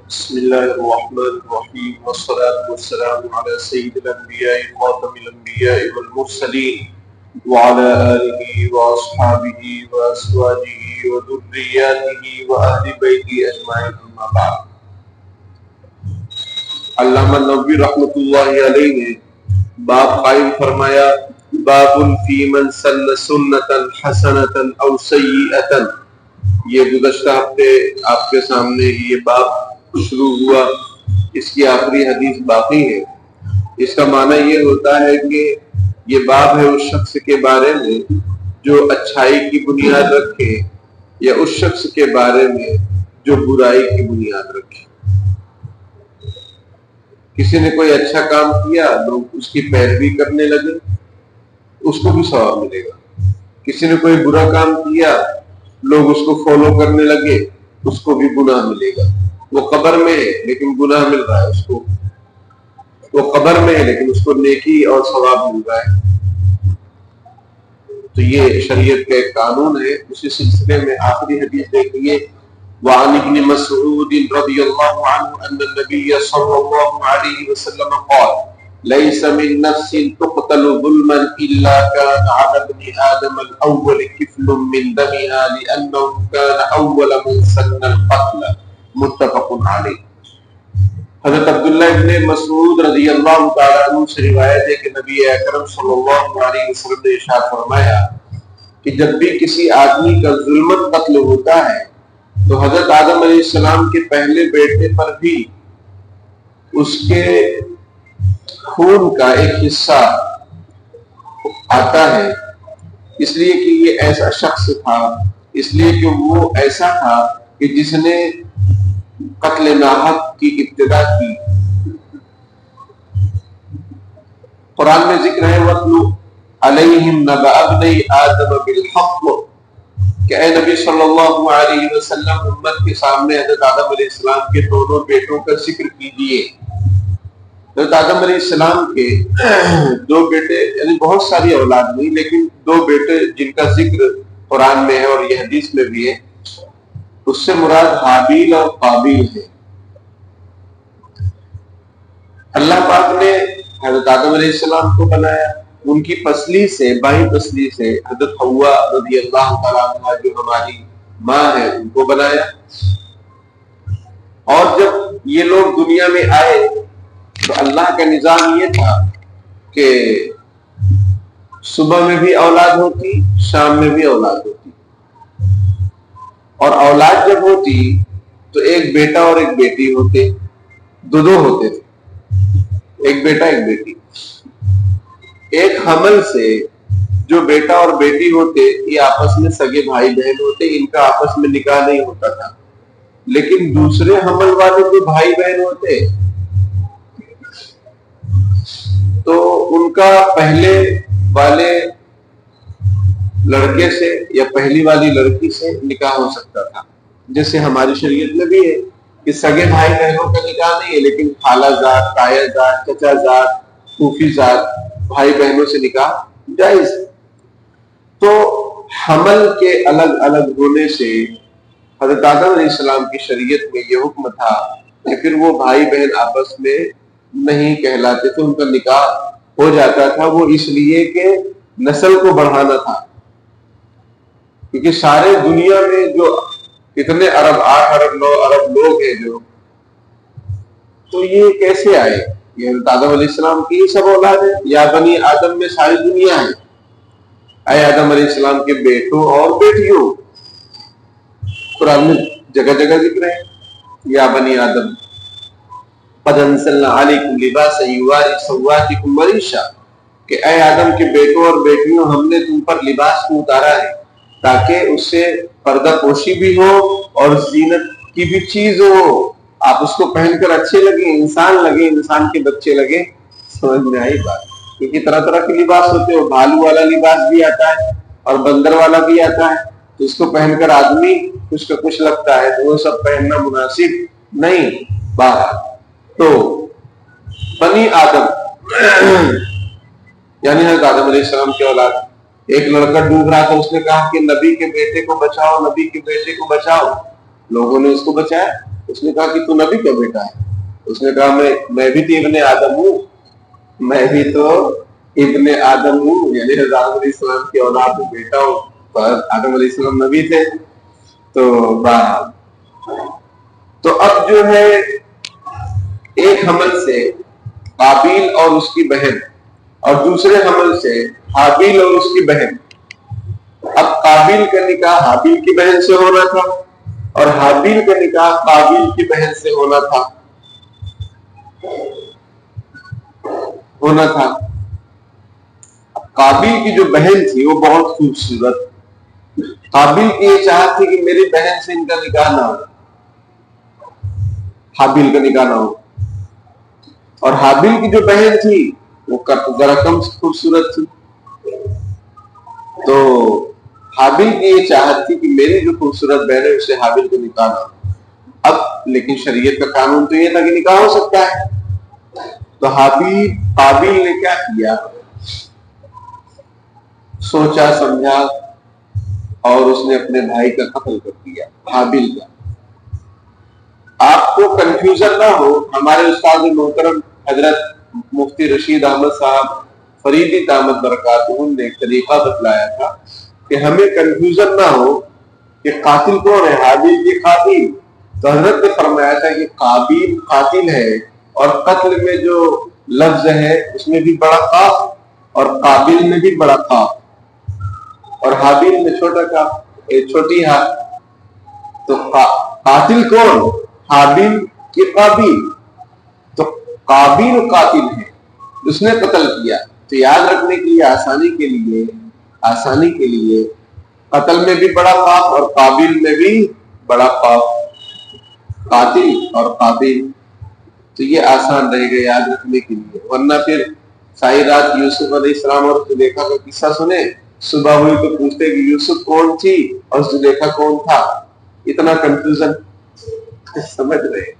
بسم الله الرحمن الرحيم والصلاة والسلام على سيد الأنبياء خاتم الأنبياء والمرسلين وعلى آله وأصحابه وأزواجه وذرياته وأهل بيته أجمعين أما بعد. علامہ نووی رحمۃ اللہ علیہ نے باب قائم فرمایا، باب فی من سن سنتا حسنتا او سیئتا. یہ گزشتہ ہفتے آپ کے سامنے یہ باب شروع ہوا، اس کی آخری حدیث باقی ہے. اس کا معنی یہ ہوتا ہے کہ یہ باب ہے اس شخص کے بارے میں جو اچھائی کی بنیاد رکھے، یا اس شخص کے بارے میں جو برائی کی بنیاد رکھے. کسی نے کوئی اچھا کام کیا، لوگ اس کی پیروی کرنے لگے، اس کو بھی ثواب ملے گا. کسی نے کوئی برا کام کیا، لوگ اس کو فالو کرنے لگے، اس کو بھی گناہ ملے گا. وہ قبر میں ہے لیکن گناہ مل رہا ہے اس کو، وہ قبر میں ہے لیکن اس کو نیکی اور ثواب مل رہا ہے. تو یہ شریعت کا ایک قانون ہے. اسی سلسلے میں آخری حدیث دیکھیے، وعن ابن مسعود رضی اللہ عنہ ان النبی صلی اللہ علیہ وسلم قال ليس من نفس تقتل ظلما الا كان على ابن آدم الاول كفل من دمها لانه كان اول من سن القتل. متفق علیہ. حضرت عبداللہ ابن مسعود رضی اللہ تعالیٰ عنہ سے روایت ہے کہ نبی اکرم صلی اللہ علیہ وسلم نے ارشاد فرمایا کہ جب بھی کسی آدمی کا ظلمت قتل ہوتا ہے تو حضرت آدم علیہ السلام کے پہلے بیٹے پر بھی اس کے خون کا ایک حصہ آتا ہے، اس لیے کہ یہ ایسا شخص تھا، اس لیے کہ وہ ایسا تھا کہ جس نے قتل ناحق کی ابتدا کی. قرآن میں ذکر ہے وَاتْلُ عَلَيْهِمْ نَبَأَ ابْنَيْ آدَمَ بِالْحَقِّ کہ اے نبی صلی اللہ علیہ وسلم امت کے سامنے حضرت آدم علیہ السلام کے دونوں بیٹوں کا ذکر کیجیے. حضرت آدم علیہ السلام کے دو بیٹے، یعنی بہت ساری اولاد نہیں لیکن دو بیٹے جن کا ذکر قرآن میں ہے اور یہ حدیث میں بھی ہے، اس سے مراد حابیل اور قابیل ہے. اللہ پاک نے حضرت آدم علیہ السلام کو بنایا، ان کی پسلی سے، بائیں پسلی سے حضرت حوا رضی اللہ تعالیٰ عنہ جو ہماری ماں ہے ان کو بنایا. اور جب یہ لوگ دنیا میں آئے تو اللہ کا نظام یہ تھا کہ صبح میں بھی اولاد ہوتی، شام میں بھی اولاد ہوتی، اور اولاد جب ہوتی تو ایک بیٹا اور ایک بیٹی ہوتے، دو ہوتے تھے، ایک بیٹا ایک بیٹی. ایک حمل سے جو بیٹا اور بیٹی ہوتے یہ آپس میں سگے بھائی بہن ہوتے، ان کا آپس میں نکاح نہیں ہوتا تھا. لیکن دوسرے حمل والے جو بھائی بہن ہوتے تو ان کا پہلے والے لڑکے سے یا پہلی والی لڑکی سے نکاح ہو سکتا تھا. جیسے ہماری شریعت میں بھی ہے کہ سگے بھائی بہنوں کا نکاح نہیں ہے لیکن خالہ زاد، تایا زاد، چچا زاد، پھوپھی زاد، بھائی بہنوں سے نکاح جائز. تو حمل کے الگ الگ ہونے سے حضرت آدم علیہ السلام کی شریعت میں یہ حکم تھا کہ پھر وہ بھائی بہن آپس میں نہیں کہلاتے تھے، ان کا نکاح ہو جاتا تھا. وہ اس لیے کہ نسل کو بڑھانا تھا، کیونکہ سارے دنیا میں جو کتنے ارب، 8 ارب 9 ارب لوگ ہیں جو، تو یہ کیسے آئے؟ یہ حضرت آدم علیہ السلام کی سب اولاد ہے. یا بنی آدم میں ساری دنیا ہے. اے آدم علیہ السلام کے بیٹوں اور بیٹیوں، قرآن میں جگہ جگہ ذکر ہے یا بنی آدم قد انزلنا علیکم لباسا یواری سوآتکم ورشا کہ اے آدم کے بیٹوں اور بیٹیوں، ہم نے تم پر لباس کو اتارا ہے تاکہ اس سے پردہ پوشی بھی ہو اور زینت کی بھی چیز ہو، آپ اس کو پہن کر اچھے لگیں، انسان لگیں، انسان کے بچے لگیں. سمجھ میں آئی بات؟ کیونکہ طرح طرح کے لباس ہوتے ہیں، بھالو والا لباس بھی آتا ہے اور بندر والا بھی آتا ہے، تو اس کو پہن کر آدمی کچھ کا کچھ لگتا ہے، تو وہ سب پہننا مناسب نہیں. بات تو بنی آدم یعنی حضرت آدم علیہ السلام کے اولاد. ایک لڑکا ڈوب رہا تھا، اس نے کہا کہ نبی کے بیٹے کو بچاؤ، نبی کے بیٹے کو بچاؤ. لوگوں نے اس کو بچایا. اس نے کہا کہ تو نبی کا بیٹا ہے؟ اس نے کہا میں بھی تو ابن آدم ہوں، میں بھی تو ابن آدم ہوں، یعنی حضرت آدم علیہ السلام کی اولاد میں بیٹا ہوں۔ آدم علیہ السلام نبی تھے۔ تو بہرحال تو اب جو ہے ایک حمل سے قابیل اور اس کی بہن، اور دوسرے حمل سے حابیل اور اس کی بہن۔ اب قابیل کا نکاح حابیل کی بہن سے ہونا تھا اور حابیل کا نکاح قابیل کی بہن سے ہونا تھا۔ قابیل کی جو بہن تھی وہ بہت خوبصورت۔ قابیل کی یہ چاہت تھی کہ میری بہن سے ان کا نکاح نہ ہو، حابیل کا نکاح نہ ہو، اور حابیل کی جو بہن تھی وہ ذرا کم خوبصورت تھی۔ تو حابیل کی یہ چاہت تھی کہ میری جو خوبصورت بہن ہے اسے حابیل کو نکاح نہ ہو۔ اب لیکن شریعت کا قانون تو یہ تھا کہ نکاح ہو سکتا ہے۔ تو قابیل نے کیا کیا، سوچا سمجھا اور اس نے اپنے بھائی کا قتل کر دیا، حابیل کا۔ آپ کو کنفیوژن نہ ہو، ہمارے استاد محترم حضرت مفتی رشید احمد صاحب فریدی دامت برکاتہ نے ایک طریقہ بتلایا تھا کہ ہمیں کنفیوژن نہ ہو کہ قاتل کون ہے، حابیل کی قاتل۔ تو حضرت نے فرمایا تھا کہ قابیل قاتل ہے، اور قتل میں جو لفظ ہے اس میں بھی بڑا قاف اور قابیل میں بھی بڑا قاف، اور حابیل میں چھوٹا قاف، چھوٹی ہا۔ تو قاتل کون؟ حابیل کی قابیل۔ تو قابیل قاتل ہے، اس نے قتل کیا۔ تو یاد رکھنے کے لیے آسانی کے لیے قتل میں بھی بڑا قاف اور قابیل میں بھی بڑا قاف، قاتل اور قابیل۔ تو یہ آسان رہے گا یاد رکھنے کے لیے، ورنہ پھر ساری رات یوسف علیہ السلام اور زلیخا کا قصہ سنے، صبح ہوئی تو پوچھتے کہ یوسف کون تھی اور زلیخا کون تھا۔ اتنا کنفیوژن سمجھ رہے،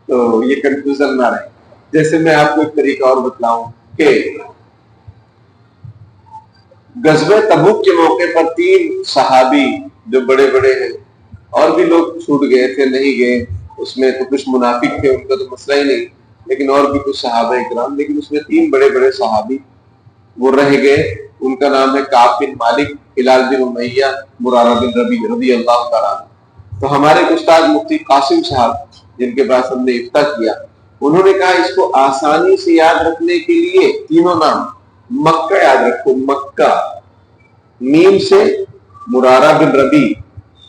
تو یہ کنفیوژن نہ رہے۔ جیسے میں آپ کو ایک طریقہ اور بتلاؤں کہ غزوہ تبوک کے موقع پر 3 صحابی جو بڑے بڑے ہیں، اور بھی لوگ چھوٹ گئے تھے نہیں گئے، اس میں تو کچھ منافق تھے، ان کا تو مسئلہ ہی نہیں، لیکن اور بھی کچھ صحابہ اکرام، لیکن اس میں 3 بڑے بڑے صحابی وہ رہ گئے۔ ان کا نام ہے کعب بن مالک، ہلال بن امیہ، مرارہ بن ربیع رضی اللہ تعالیٰ عنہ۔ تو ہمارے استاد مفتی قاسم صاحب جن کے پاس ہم نے افتاح کیا، انہوں نے کہا اس کو آسانی سے یاد رکھنے کے لیے تینوں نام مکہ یاد رکھو، مکہ، میم سے مرارہ بن ربیع،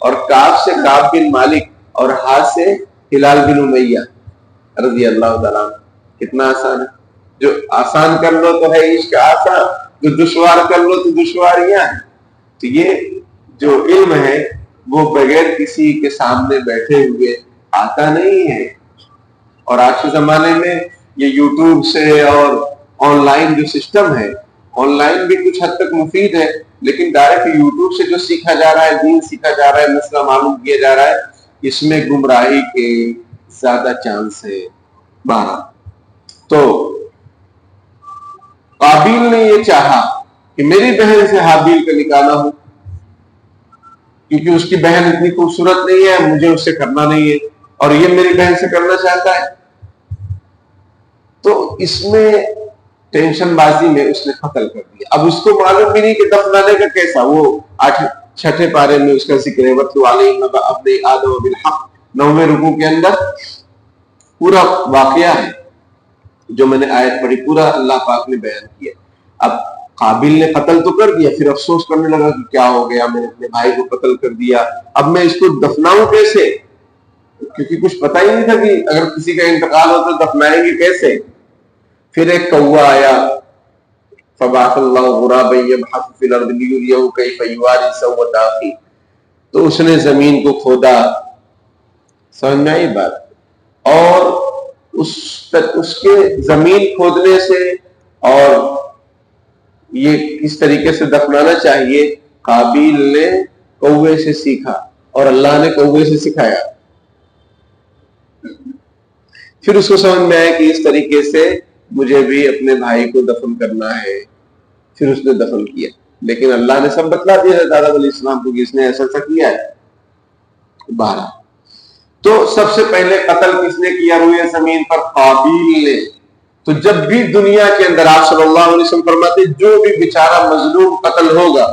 اور کاف سے کعب بن مالک، اور ہا سے ہلال بن امیہ رضی اللہ تعالیٰ عنہ۔ کتنا آسان ہے، جو آسان کر لو تو ہے عشق آسان، جو دشوار کر لو تو دشواریاں ہیں۔ تو یہ جو علم ہے وہ بغیر کسی کے سامنے بیٹھے ہوئے آتا نہیں ہے، اور آج کے زمانے میں یہ یوٹیوب سے اور آن لائن جو سسٹم ہے، آن لائن بھی کچھ حد تک مفید ہے، لیکن ڈائریکٹ یوٹیوب سے جو سیکھا جا رہا ہے، دین سیکھا جا رہا ہے، مسئلہ معلوم کیا جا رہا ہے، اس میں گمراہی کے زیادہ چانس ہے۔ 12 تو قابیل نے یہ چاہا کہ میری بہن سے حابیل کا نکاح نہ ہو، کیونکہ اس کی بہن اتنی خوبصورت نہیں ہے، مجھے اس سے کرنا نہیں ہے، اور یہ میری بہن سے کرنا چاہتا ہے۔ تو اس میں ٹینشن بازی میں اس نے قتل کر دیا۔ اب اس کو معلوم بھی نہیں کہ دفنانے کا کیسا، وہ 6 پارے میں اس کا ذکر ہے، وَاتْلُ عَلَيْهِمْ نَبَأَ ابْنَيْ آدَمَ بِالْحَقِّ، 9ویں رکوع کے اندر پورا واقعہ ہے جو میں نے آیت پڑھی، پورا اللہ پاک نے بیان کیا۔ اب قابیل نے قتل تو کر دیا، پھر افسوس کرنے لگا کہ کیا ہو گیا، میں نے اپنے بھائی کو قتل کر دیا، اب میں اس کو دفناؤں کیسے، کیونکہ کچھ پتہ ہی نہیں تھا کہ اگر کسی کا انتقال ہو تو دفنائیں گے کیسے۔ پھر ایک کوا آیا، فَبَعَثَ اللَّهُ غُرَابًا يَبْحَثُ فِي الْأَرْضِ لِيُرِيَهُ كَيْفَ يُوَارِي سَوْءَةَ أَخِيهِ، تو اس نے زمین کو کھودا، سمجھ میں آئی بات، اور اس کے زمین کھودنے سے اور یہ کس طریقے سے دفنانا چاہیے قابیل نے کوے سے سیکھا، اور اللہ نے کوے سے سکھایا۔ پھر اس کو سمجھ میں آیا کہ اس طریقے سے مجھے بھی اپنے بھائی کو دفن کرنا ہے، پھر اس نے دفن کیا، لیکن اللہ نے سب بتلا دیا حضرت آدم علیہ السلام کو کہ اس نے ایسا ایسا کیا ہے۔ 12 تو سب سے پہلے قتل کس نے کیا روئے زمین پر؟ قابیل نے. تو جب بھی دنیا کے اندر آپ صلی اللہ علیہ وسلم فرماتے جو بھی بیچارہ مظلوم قتل ہوگا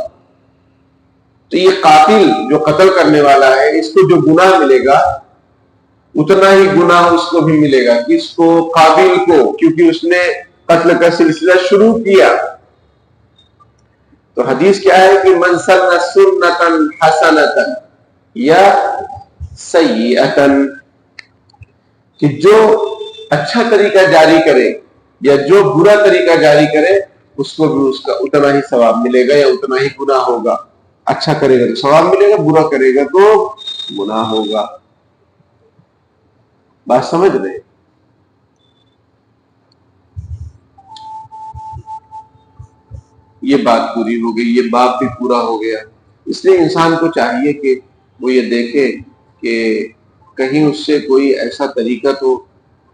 تو یہ قاتل جو قتل کرنے والا ہے اس کو جو گناہ ملے گا اتنا ہی گناہ اس کو بھی ملے گا. کس کو؟ قابیل کو، کیونکہ اس نے قتل کا سلسلہ شروع کیا. تو حدیث کیا ہے کہ من سن سنتا حسنتا یا سیئتا، کہ جو اچھا طریقہ جاری کرے یا جو برا طریقہ جاری کرے اس کو بھی اس کا اتنا ہی ثواب ملے گا یا اتنا ہی گناہ ہوگا. اچھا کرے گا تو ثواب ملے گا، برا کرے گا تو گناہ ہوگا. بات سمجھ رہے؟ یہ بات پوری ہو گئی، یہ باب بھی پورا ہو گیا. اس لیے انسان کو چاہیے کہ وہ یہ دیکھے کہ کہیں اس سے کوئی ایسا طریقہ تو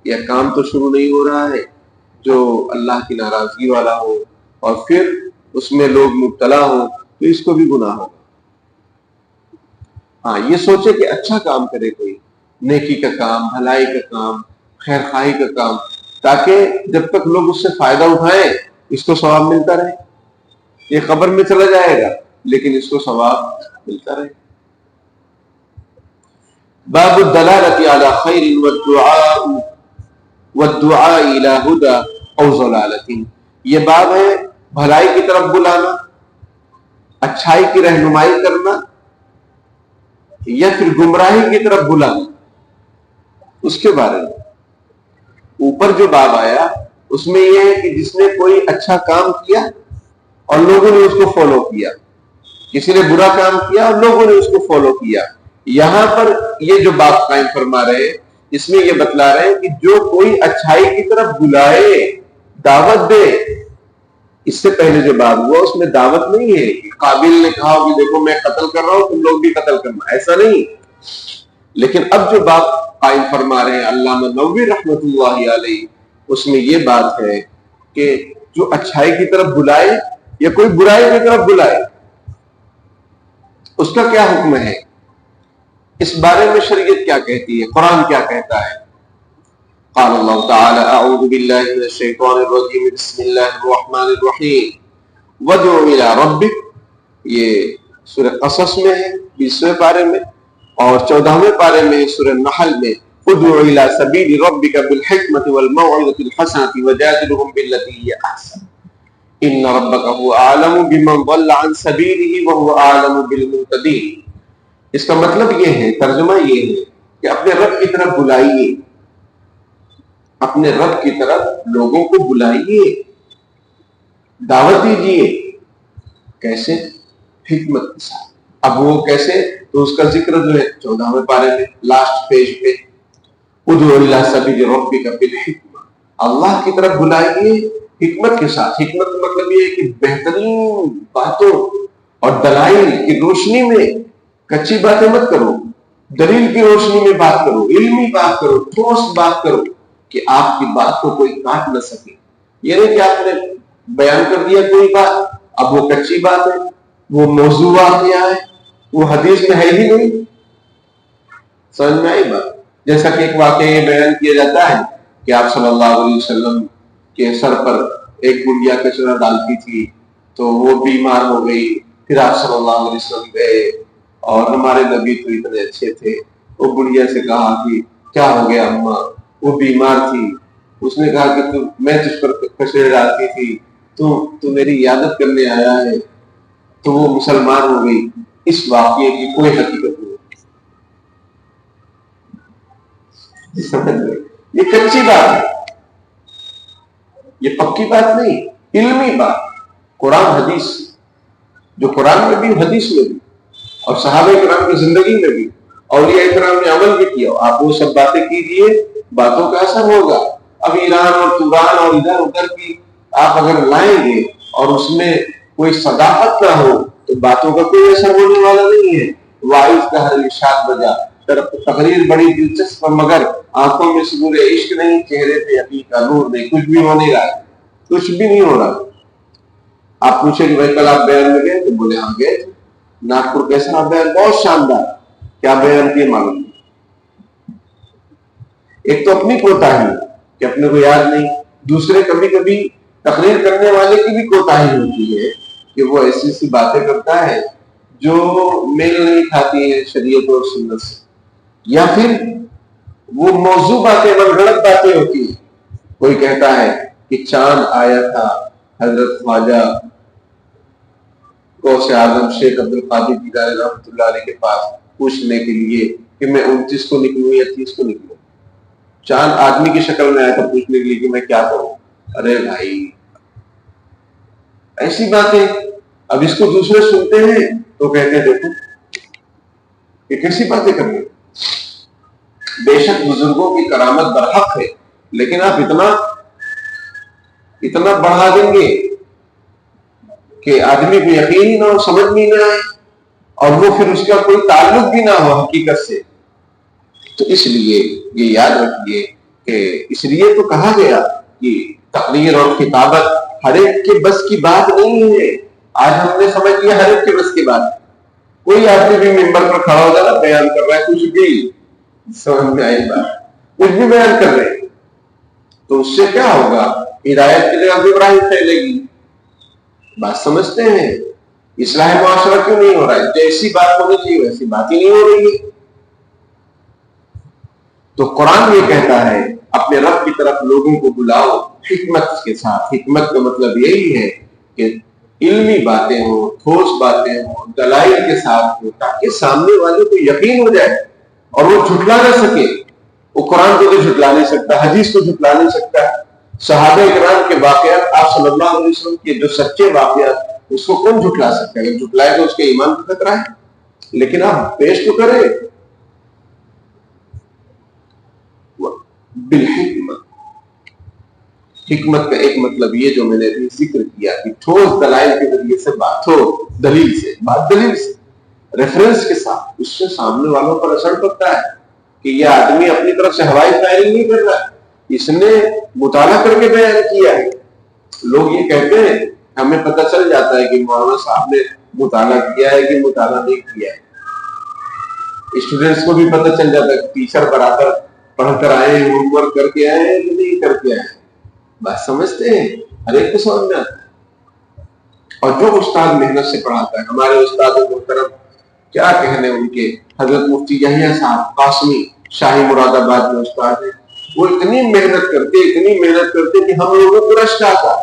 یا کام تو شروع نہیں ہو رہا ہے جو اللہ کی ناراضگی والا ہو اور پھر اس میں لوگ مبتلا ہوں تو اس کو بھی گناہ ہوگا. ہاں یہ سوچے کہ اچھا کام کرے، کوئی نیکی کا کام، بھلائی کا کام، خیر خواہی کا کام، تاکہ جب تک لوگ اس سے فائدہ اٹھائیں اس کو ثواب ملتا رہے. یہ قبر میں چلا جائے گا لیکن اس کو ثواب ملتا رہے. باب الدلالۃ علی خیر والدعاء الی ہدی او ضلالۃ. یہ باب ہے بھلائی کی طرف بلانا، اچھائی کی رہنمائی کرنا یا پھر گمراہی کی طرف بلانا، اس کے بارے میں. اوپر جو باب آیا اس میں یہ ہے کہ جس نے کوئی اچھا کام کیا اور لوگوں نے اس کو فالو کیا، کسی نے برا کام کیا اور لوگوں نے اس کو فالو کیا. یہاں پر یہ جو بات قائم فرما رہے اس میں یہ بتلا رہے ہیں کہ جو کوئی اچھائی کی طرف بلائے، دعوت دے. اس سے پہلے جو بات ہوا اس میں دعوت نہیں ہے کہ قابل نے کہا کہ دیکھو میں قتل کر رہا ہوں تم لوگ بھی قتل کرنا، ایسا نہیں. لیکن اب جو بات قائم فرما رہے ہیں علامہ نووی رحمۃ اللہ علیہ، اس میں یہ بات ہے کہ جو اچھائی کی طرف بلائے یا کوئی برائی کی طرف بلائے اس کا کیا حکم ہے، اس بارے میں شریعت کیا کہتی ہے، قرآن کیا کہتا ہے. قال اللہ تعالی اعوذ باللہ من الشیطان الرجیم بسم اللہ الرحمن الرحیم وادع الی ربک. یہ سورہ قصص میں ہے 20ویں پارے میں، اور 14ویں پارے میں سورہ نحل میں ادع الی سبیل ربک بالحکمۃ والموعظۃ الحسنۃ وجادلھم بالتی ہی احسن ان ربک هو اعلم بمن ضل عن سبیلہ وهو اعلم بالمهتدین. اس کا مطلب یہ ہے، ترجمہ یہ ہے کہ اپنے رب کی طرف بلائیے، اپنے رب کی طرف لوگوں کو بلائیے، دعوت دیجیے. کیسے؟ حکمت کے ساتھ. اب وہ کیسے؟ تو اس کا ذکر جو ہے 14ویں پارے میں لاسٹ پیج پہ ادعو الی سبیل ربک بالحکمہ، اللہ کی طرف بلائیے حکمت کے ساتھ. حکمت کا مطلب یہ ہے کہ بہترین باتوں اور دلائل کی روشنی میں کچی باتیں مت کرو، دلیل کی روشنی میں بات کرو، علمی بات کرو، ٹھوس بات کرو کہ آپ کی بات کو کوئی کاٹ نہ سکے. یہ نہیں کہ آپ نے بیان کر دیا کوئی بات، اب وہ کچی بات ہے، وہ موضوع واقعہ ہے، وہ حدیث میں ہے ہی نہیں. سمجھ میں آئی بات؟ جیسا کہ ایک واقعہ یہ بیان کیا جاتا ہے کہ آپ صلی اللہ علیہ وسلم کے سر پر ایک گڑیا کچرا ڈالتی تھی تو وہ بیمار ہو گئی. پھر آپ صلی اللہ علیہ وسلم گئے اور ہمارے نبی تو اتنے اچھے تھے، وہ گڑیا سے کہا کہ کیا ہو گیا اماں؟ وہ بیمار تھی. اس نے کہا کہ میں جس پر کچرے ڈالتی تھی تو میری عیادت کرنے آیا ہے، تو وہ مسلمان ہو گئی. اس واقعے کی کوئی حقیقت نہیں. یہ کچی بات ہے، یہ پکی بات نہیں، علمی بات. قرآن حدیث، جو قرآن میں بھی حدیث میں بھی اور صحابہ کرام کی زندگی میں بھی اولیاء کرام نے عمل بھی کیا. آپ وہ سب باتیں کیجئے، باتوں کا اثر ہوگا. اب ایران اور توران اور ادھر ادھر کی آپ اگر لائیں گے اور اس میں کوئی صداقت نہ ہو تو باتوں کا کوئی اثر ہونے والا نہیں ہے. وائز کا ہر ارشاد بجا، تقریر بڑی دلچسپ مگر آنکھوں میں سرور عشق نہیں، چہرے پہ یقین کا نور نہیں. کچھ بھی ہو نہیں رہا، کچھ بھی نہیں ہو رہا. آپ پوچھیں کہ بھائی کل آپ بیان میں گئے تو بولے ہاں گئے. ناگپور کیسا بیان؟ بہت شاندار. کیا بیان کیے معلوم؟ ایک تو اپنی کوتاہی کہ اپنے کو یاد نہیں، دوسرے کبھی کبھی تقریر کرنے والے کی بھی کوتاہی ہوتی ہے کہ وہ ایسی ایسی باتیں کرتا ہے جو میل نہیں کھاتی ہے شریعت اور سنت سے، یا پھر وہ موضوع باتیں غلط باتیں ہوتی ہیں. کوئی کہتا ہے کہ چاند آیا تھا حضرت خواجہ غوث اعظم شیخ عبد القادر جیلانی رحمۃ اللہ علیہ کے پاس پوچھنے کے لیے کہ میں 29 کو نکلوں یا 30 کو نکلوں. چاند آدمی کی شکل میں آیا تھا پوچھنے کے لیے کہ میں کیا کروں. ارے بھائی ایسی باتیں. اب اس کو دوسرے سنتے ہیں تو کہتے ہیں دیکھو یہ کیسی باتیں کر رہے. بے شک بزرگوں کی کرامت برحق ہے، لیکن آپ اتنا بڑھا دیں گے کہ آدمی کو یقین ہی نہ ہو، سمجھ نہیں نہ آئے، اور وہ پھر اس کا کوئی تعلق بھی نہ ہو حقیقت سے. تو اس لیے یہ یاد رکھیے کہ اس لیے تو کہا گیا کہ تقریر اور کتابت ہر ایک کے بس کی بات نہیں ہے. آج ہم نے سمجھ لیا ہر ایک کے بس کی بات. کوئی آدمی بھی ممبر پر کھڑا ہو جاتا بیان کر رہا ہے، کچھ بھی سمجھ میں آئی بات، کچھ بھی بیان کر رہے ہیں، تو اس سے کیا ہوگا؟ ہدایت کے لیے گمراہی پھیلے گی. بات سمجھتے ہیں؟ اصلاح معاشرہ کیوں نہیں ہو رہا ہے؟ جیسی بات ہونی چاہیے ویسی بات ہی نہیں ہو رہی ہے. تو قرآن یہ کہتا ہے اپنے رب کی طرف لوگوں کو بلاؤ حکمت کے ساتھ. حکمت کا مطلب یہی ہے کہ علمی باتیں ہوں، ٹھوس باتیں ہوں، دلائل کے ساتھ ہوں، تاکہ سامنے والے کو یقین ہو جائے اور وہ جھٹلا نہ سکے. وہ قرآن کو تو جھٹلا نہیں سکتا، حدیث کو جھٹلا نہیں سکتا. صحابہ کرام کے واقعات، آپ صلی اللہ علیہ وسلم کے جو سچے واقعات، اس کو کون جھٹلا سکتا ہے؟ اگر جھٹلائے تو اس کے ایمان کو خطرہ ہے. لیکن آپ پیش تو کریں بالحکمت. حکمت کا ایک مطلب یہ جو میں نے ابھی ذکر کیا کہ ٹھوس دلائل کے ذریعے سے بات ہو، دلیل سے بات، دلیل سے ریفرنس کے ساتھ. اس سے سامنے والوں پر اثر پڑتا ہے کہ یہ آدمی اپنی طرف سے ہوائی فائرنگ نہیں کر رہا ہے، اس نے مطالعہ کر کے بیان کیا ہے. لوگ یہ کہتے ہیں، ہمیں پتہ چل جاتا ہے کہ مولانا صاحب نے مطالعہ کیا ہے کہ مطالعہ نہیں کیا ہے. اسٹوڈینٹس کو بھی پتہ چل جاتا ہے کہ ٹیچر برابر پڑھ کر آئے ہیں، ہوم ورک کر کے آئے ہیں کہ نہیں کر کے آئے ہیں. بات سمجھتے ہیں؟ ہر ایک کو سمجھ میں آتا ہے. اور جو استاد محنت سے پڑھاتا ہے، ہمارے استاد محترم کیا کہنے ان کے، حضرت مفتی یحییٰ صاحب قاسمی شاہی مراد آباد میں استاد ہیں. وہ اتنی محنت کرتے کہ ہم لوگوں کو رشک آتا.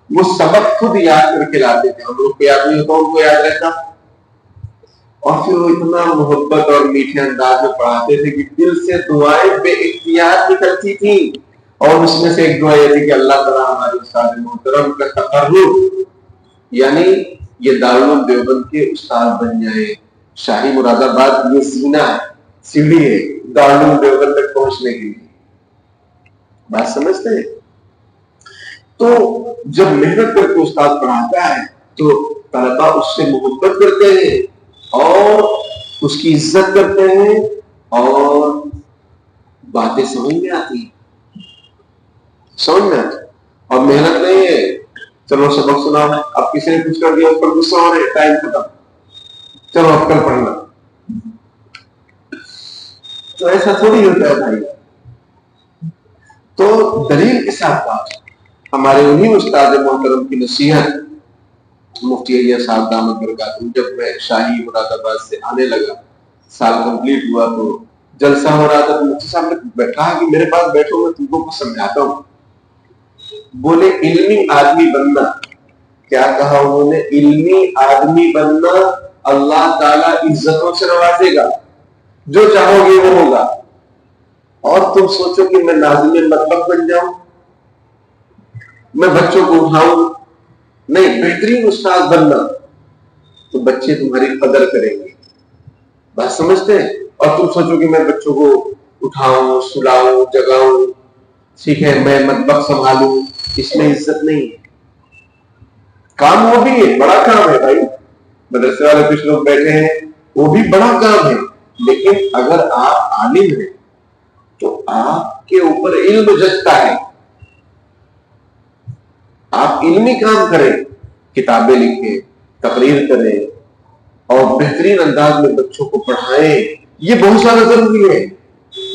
وہ سبق خود یاد کر کے لاتے تھے، ہم لوگ کو یاد نہیں ہوتا، ان کو یاد رہتا. اور پھر وہ اتنا محبت اور میٹھے انداز میں پڑھاتے تھے کہ دل سے دعائیں بے اختیار نکلتی تھیں. اور اس میں سے ایک دعا یہ تھی کہ اللہ تعالیٰ ہمارے استاد محترم کا تقرب، یعنی یہ دارالعلوم دیوبند کے استاد بن جائیں. شاہی مراد آباد یہ سینہ ہے، سیڑھی ہے دارالعلوم دیوبند تک پہنچنے کے لیے. بات سمجھتے ہیں؟ تو جب محنت کر کے استاد پڑھاتا ہے تو طلبا اس سے محبت کرتے ہیں اور اس کی عزت کرتے ہیں اور باتیں سمجھ میں آتی ہیں. اور محنت نہیں ہے چلو سبق سنا ہے، اب کسی نے کچھ کر دیا اس پر غصہ ہو رہے، ٹائم ختم، چلو اب کل پڑھنا. تو ایسا تھوڑی ہوتا ہے بھائی. تو دلیل کے ساتھ بات. ہمارے انہی استاد محترم کی نصیحت مفتی یحییٰ صاحب دامت برکاتہم، جب میں شاہی مراد آباد سے آنے لگا، سال کمپلیٹ ہوا تو جلسہ ہو رہا تھا، تو مفتی صاحب نے کہا کہ میرے پاس بیٹھو میں تم کو سمجھاتا ہوں. بولے علمی آدمی بننا، کیا کہا انہوں نے؟ علمی آدمی بننا اللہ تعالیٰ عزتوں سے نوازے گا، جو چاہو گے وہ ہوگا. اور تم سوچو کہ میں ناظم مطلب بن جاؤں، میں بچوں کو اٹھاؤں؟ نہیں، بہترین استاد بننا تو بچے تمہاری قدر کریں گے. بات سمجھتے ہیں؟ اور تم سوچو کہ میں بچوں کو اٹھاؤں، سلاؤں، جگاؤں، ٹھیک ہے، میں مطبخ سنبھالوں، اس میں عزت نہیں ہے. کام وہ بھی ہے، بڑا کام ہے بھائی. مدرسے والے کچھ لوگ بیٹھے ہیں، وہ بھی بڑا کام ہے. لیکن اگر آپ عالم ہیں تو آپ کے اوپر علم جچتا ہے. آپ علمی کام کریں، کتابیں لکھیں، تقریر کریں اور بہترین انداز میں بچوں کو پڑھائیں. یہ بہت زیادہ ضروری ہے.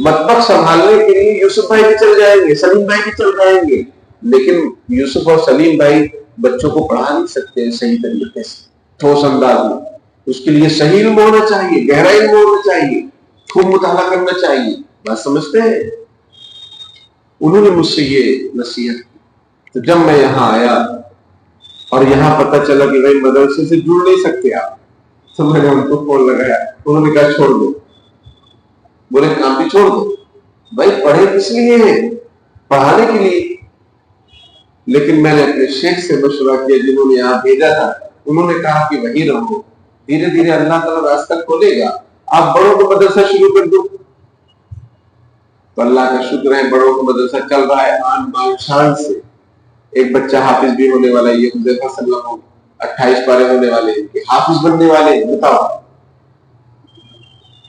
مطبخ سنبھالنے کے لیے یوسف بھائی بھی چل جائیں گے، سلیم بھائی بھی چل جائیں گے، لیکن یوسف اور سلیم بھائی بچوں کو پڑھا نہیں سکتے صحیح طریقے سے، ٹھوس انداز میں. اس کے لیے صحیح علم ہونا چاہیے، گہرا علم ہونا چاہیے، خوب مطالعہ کرنا چاہیے. بات سمجھتے ہیں؟ انہوں نے مجھ سے یہ نصیحت کی. تو جب میں یہاں آیا اور یہاں پتہ چلا کہ بھائی مدرسے سے جڑ نہیں سکتے آپ، تو میں نے ان کو فون لگایا. انہوں نے کہا چھوڑ دو. بولے کام بھی چھوڑ دو. بھائی پڑھے کس لیے ہیں؟ پڑھانے کے لیے. لیکن میں نے اپنے شیخ سے مشورہ کیا جنہوں نے یہاں بھیجا تھا. انہوں نے کہا کہ وہی رہو، دھیرے دھیرے اللہ تعالیٰ راستہ کھولے گا، آپ بڑوں کو مدرسہ شروع کر دو. تو اللہ کا شکر ہے بڑوں کو مدرسہ چل رہا ہے آن بان شان سے. ایک بچہ حافظ بھی ہونے والا ہے، یہ حذیفہ صلی اللہ علیہ وسلم 28 پارے ہونے والے ہیں کہ حافظ بننے والے ہیں. بتاؤ.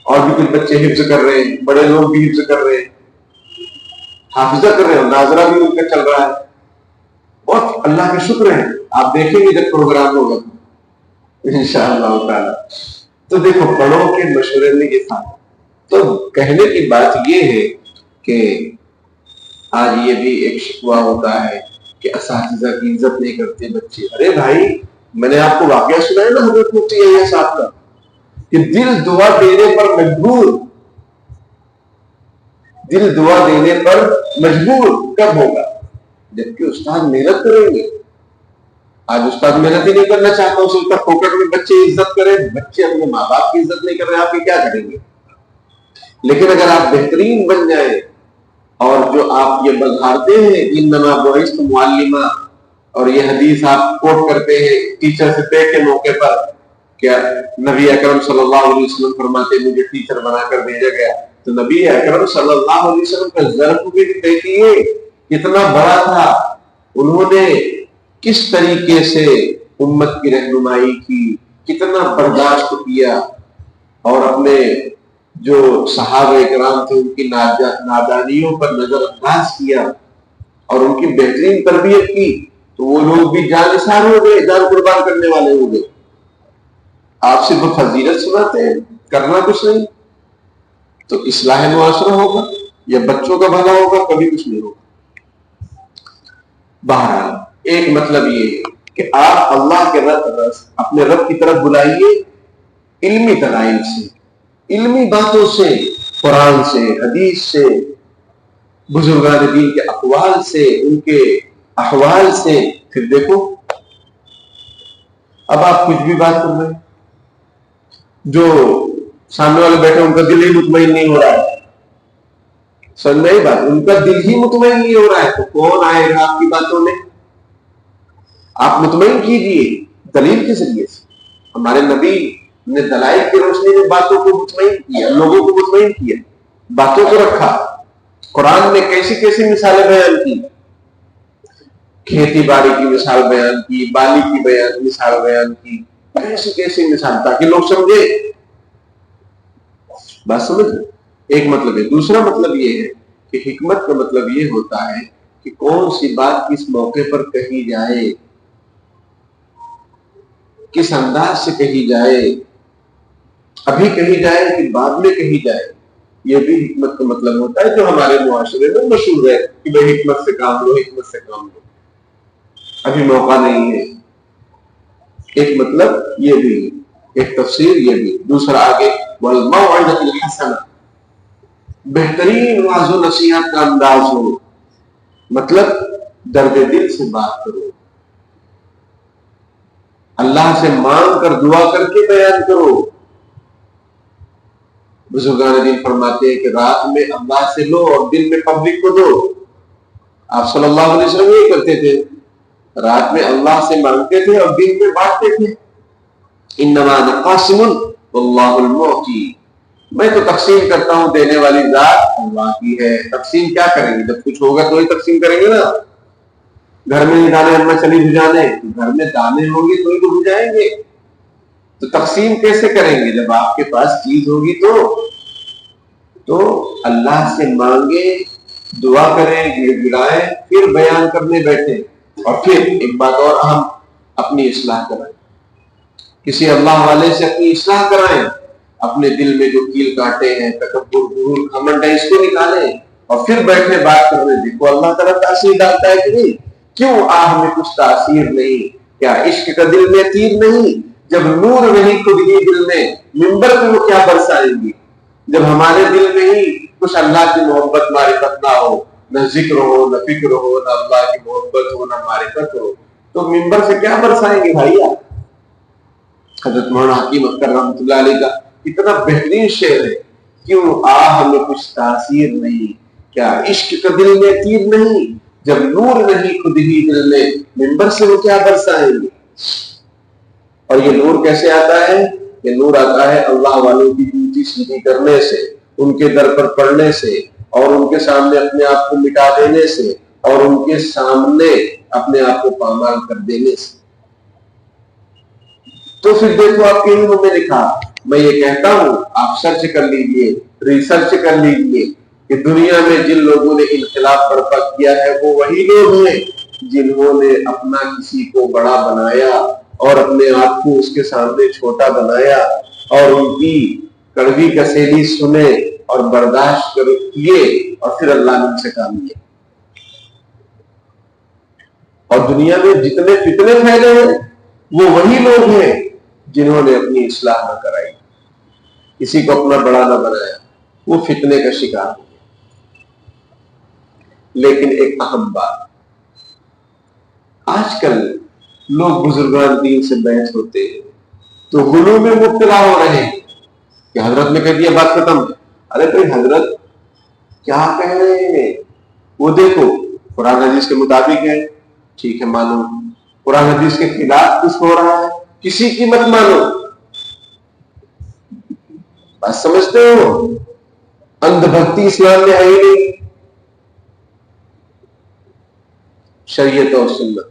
اور بھی کچھ بچے حفظ کر رہے ہیں، بڑے لوگ بھی حفظ کر رہے ہیں، حافظہ کر رہے ہیں، ناظرہ بھی ان کا چل رہا ہے. بہت اللہ کا شکر ہے. آپ دیکھیں گے جب پروگرام ہوگا انشاءاللہ تعالی. تو دیکھو بڑوں کے مشورے میں یہ تھا. تو کہنے کی بات یہ ہے کہ آج یہ بھی ایک شکوہ ہوتا ہے کہ اساتذہ کی عزت نہیں کرتے بچے. ارے بھائی میں نے آپ کو واقعہ سنایا نا حضرت مفتی یحییٰ صاحب کا کہ دل دعا دینے پر مجبور، دل دعا دینے پر مجبور کب ہوگا؟ جبکہ استاد محنت کریں گے. آج استاد محنت ہی نہیں کرنا چاہتا، اس وقت پوکٹ میں بچے عزت کریں، بچے اپنے ماں باپ کی عزت نہیں کر رہے، آپ کی کیا کریں گے؟ لیکن اگر آپ بہترین بن جائیں اور جو آپ یہ بلہارتے ہیں انما بعثت معلما، اور یہ حدیث آپ کوٹ کرتے ہیں ٹیچر سے پے کے موقع پر، کیا نبی اکرم صلی اللہ علیہ وسلم فرماتے ہیں مجھے ٹیچر بنا کر بھیجا گیا. تو نبی اکرم صلی اللہ علیہ وسلم کا ظرف بھی دیکھیے کتنا بڑا تھا. انہوں نے کس طریقے سے امت کی رہنمائی کی، کتنا برداشت کیا، اور اپنے جو صحابہ کرام تھے ان کی نادانیوں پر نظر انداز کیا اور ان کی بہترین تربیت کی. تو وہ لوگ بھی جان نثار ہو گئے، جان قربان کرنے والے ہو گئے. آپ سے وہ فضیلت سناتے ہیں، کرنا کچھ نہیں. تو اصلاح معاشرہ ہوگا یا بچوں کا بھلا ہوگا؟ کبھی کچھ نہیں ہوگا. بہرحال ایک مطلب یہ ہے کہ آپ اللہ کے اپنے رب کی طرف بلائیے علمی دلائل سے، علمی باتوں سے، قرآن سے، حدیث سے، بزرگان دین کے اقوال سے، ان کے احوال سے. پھر دیکھو اب آپ کچھ بھی بات کر رہے ہیں، جو سامنے والے بیٹھے ان کا دل ہی مطمئن نہیں ہو رہا ہے. سمجھ میں بات، ان کا دل ہی مطمئن نہیں ہو رہا ہے تو کون آئے گا آپ کی باتوں میں؟ آپ مطمئن کیجئے دلیل کے ذریعے سے. ہمارے نبی نے دلائل کی روشنی میں باتوں کو مطمئن کیا، لوگوں کو مطمئن کیا، باتوں کو رکھا. قرآن نے کیسی کیسی مثالیں بیان کی، کھیتی باڑی کی مثال بیان کی، بالی کی مثال بیان کی، کیسی کیسی مثال، تاکہ لوگ سمجھے. بات سمجھ. ایک مطلب ہے. دوسرا مطلب یہ ہے کہ حکمت کا مطلب یہ ہوتا ہے کہ کون سی بات کس موقع پر کہی جائے، کس انداز سے کہی جائے، ابھی کہی جائے کہ بعد میں کہی جائے. یہ بھی حکمت کا مطلب ہوتا ہے جو ہمارے معاشرے میں مشہور ہے کہ بھائی حکمت سے کام لو، حکمت سے کام لو، ابھی موقع نہیں ہے. ایک مطلب یہ بھی، ایک تفسیر یہ بھی. دوسرا آگے والموعظۃ الحسنہ، بہترین واعظ و نصیحت کا انداز ہو، مطلب درد دل سے بات کرو، اللہ سے مانگ کر دعا کر کے بیان کرو. بزرگان دین فرماتے ہیں کہ رات میں اللہ سے لو اور دن میں پبلک کو دو. آپ صلی اللہ علیہ وسلم یہ کرتے تھے، رات میں اللہ سے مانگتے تھے اور دن میں بانٹتے تھے. انما انا قاسم واللہ المعطی، میں تو تقسیم کرتا ہوں، دینے والی ذات اللہ کی ہے. تقسیم کیا کریں گے؟ جب کچھ ہوگا تو ہی تقسیم کریں گے نا. گھر میں دانے اما چلی بھجانے، گھر میں دانے ہوں گے تو ہی تو بھجائیں گے. تو تقسیم کیسے کریں گے؟ جب آپ کے پاس چیز ہوگی تو اللہ سے مانگے، دعا کریں، گڑ گڑائیں، پھر بیان کرنے بیٹھے. اور پھر ایک بات اور اہم، اپنی اصلاح کرائیں. کسی اللہ والے سے اپنی اصلاح کرائیں. اپنے دل میں جو کیل کاٹے ہیں، تکبر، غرور، گھمنڈ ہے، اس کو نکالیں اور پھر بیٹھے بات کرنے. دیکھو اللہ تعالیٰ تاثیر ڈالتا ہے کہ نہیں؟ کیوں آہ میں کچھ تاثیر نہیں؟ کیا عشق کا دل میں تیر نہیں؟ جب نور نہیں خود ہی دل میں، منبر پہ وہ کیا برسائیں گی؟ جب ہمارے دل میں ہی کچھ اللہ کی محبت معرفت نہ ہو، نہ ذکر ہو، نہ فکر ہو، نہ اللہ کی محبت ہو، نہ معرفت ہو، تو منبر سے کیا برسائیں گے بھائی آپ؟ حضرت مولانا حکیم اختر رحمۃ اللہ علیہ کا اتنا بہترین شعر ہے، کیوں آہ میں کچھ تاثیر نہیں، کیا عشق کا دل میں تیر نہیں؟ جب نور نہیں خود ہی دل میں، منبر سے وہ کیا برسائیں گے؟ اور یہ نور کیسے آتا ہے؟ یہ نور آتا ہے اللہ والوں کی ڈیوٹی سیدھی کرنے سے، ان کے در پر پڑھنے سے، اور ان کے سامنے اپنے آپ کو مٹا دینے سے، اور ان کے سامنے اپنے آپ کو پامال کر دینے سے. تو پھر دیکھو آپ کے علم میں لکھا، میں یہ کہتا ہوں آپ سرچ کر لیجئے، ریسرچ کر لیجئے کہ دنیا میں جن لوگوں نے انقلاب برپا کیا ہے وہ وہی لوگ ہیں جنہوں نے اپنا کسی کو بڑا بنایا اور اپنے آپ کو اس کے سامنے چھوٹا بنایا، اور ان کی کڑوی کسیلی سنے اور برداشت کیے، اور پھر اللہ نے ان سے کام لیا. اور دنیا میں جتنے فتنے پھیلے ہیں وہ وہی لوگ ہیں جنہوں نے اپنی اصلاح نہ کرائی، کسی کو اپنا بڑا نہ بنایا، وہ فتنے کا شکار ہو گیا. لیکن ایک اہم بات، آج کل لوگ بزرگان دین سے بحث ہوتے ہیں تو غلو میں مبتلا ہو رہے ہیں کہ حضرت نے کہہ دیا بات ختم. ارے بھائی حضرت کیا کہہ رہے ہیں؟ وہ دیکھو قرآن حدیث کے مطابق ہے، ٹھیک ہے مانو. قرآن حدیث کے خلاف کچھ ہو رہا ہے، کسی کی مت مانو. بات سمجھتے ہو؟ اندھ بھکتی اسلام میں ہے ہی نہیں. شریعت اور سنت،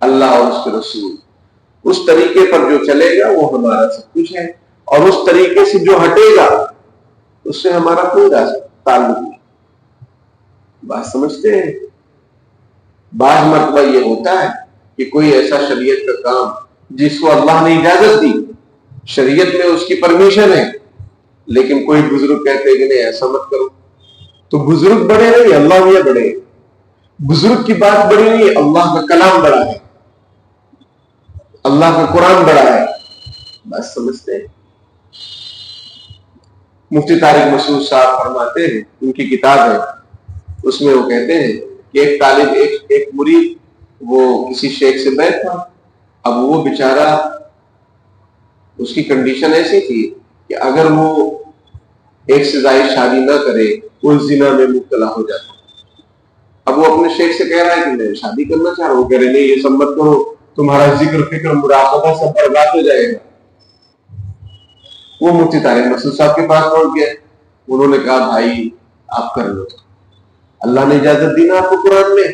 اللہ اور اس کے رسول، اس طریقے پر جو چلے گا وہ ہمارا سب کچھ ہے، اور اس طریقے سے جو ہٹے گا اس سے ہمارا کوئی تعلق نہیں. بات سمجھتے ہیں؟ بعض مرتبہ یہ ہوتا ہے کہ کوئی ایسا شریعت کا کام جس کو اللہ نے اجازت دی، شریعت میں اس کی پرمیشن ہے، لیکن کوئی بزرگ کہتے ہیں کہ نہیں ایسا مت کرو. تو بزرگ بڑے نہیں، اللہ یہ بڑے. بزرگ کی بات بڑی نہیں، اللہ کا کلام بڑا ہے، اللہ کا قرآن بڑا ہے. بس سمجھتے ہیں؟ مفتی طارق مسعود صاحب فرماتے ہیں، ان کی کتاب ہے، اس میں وہ کہتے ہیں کہ ایک طالب ایک مرید وہ کسی شیخ سے بیٹھ تھا. اب وہ بیچارہ اس کی کنڈیشن ایسی تھی کہ اگر وہ ایک سے زائد شادی نہ کرے وہ زنا میں مبتلا ہو جاتا. اب وہ اپنے شیخ سے کہہ رہا ہے کہ میں شادی کرنا چاہ رہا ہوں. وہ کہہ رہے نہیں یہ سب مت کرو، تمہارا ذکر فکر مراقبہ سب برباد ہو جائے گا. وہ مفتی طارق مسعود صاحب کے پاس پہنچ گئے. انہوں نے کہا بھائی آپ کر لو، اللہ نے اجازت دی نا آپ کو قرآن میں،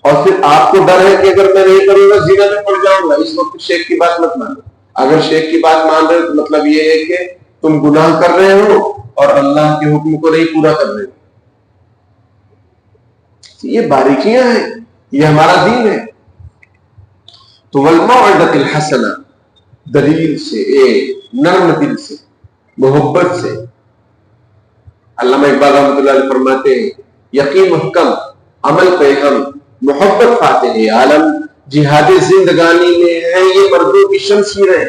اور پھر آپ کو ڈر ہے کہ اگر میں نہیں کروں گا زنا میں پڑ جاؤں گا. اس وقت شیخ کی بات مت مانو. اگر شیخ کی بات مان رہے تو مطلب یہ ہے کہ تم گناہ کر رہے ہو اور اللہ کے حکم کو نہیں پورا کر رہے ہو. یہ باریکیاں ہیں، یہ ہمارا دین ہے. تو والموعظۃ الحسنہ، دلیل سے، نرم دل سے، محبت سے. علامہ اقبال رحمۃ اللہ علیہ فرماتے ہیں یقین محکم، عمل پہ ہم، محبت فاتح عالم، جہاد زندگانی میں ہے یہ مردوں کی شمشیریں.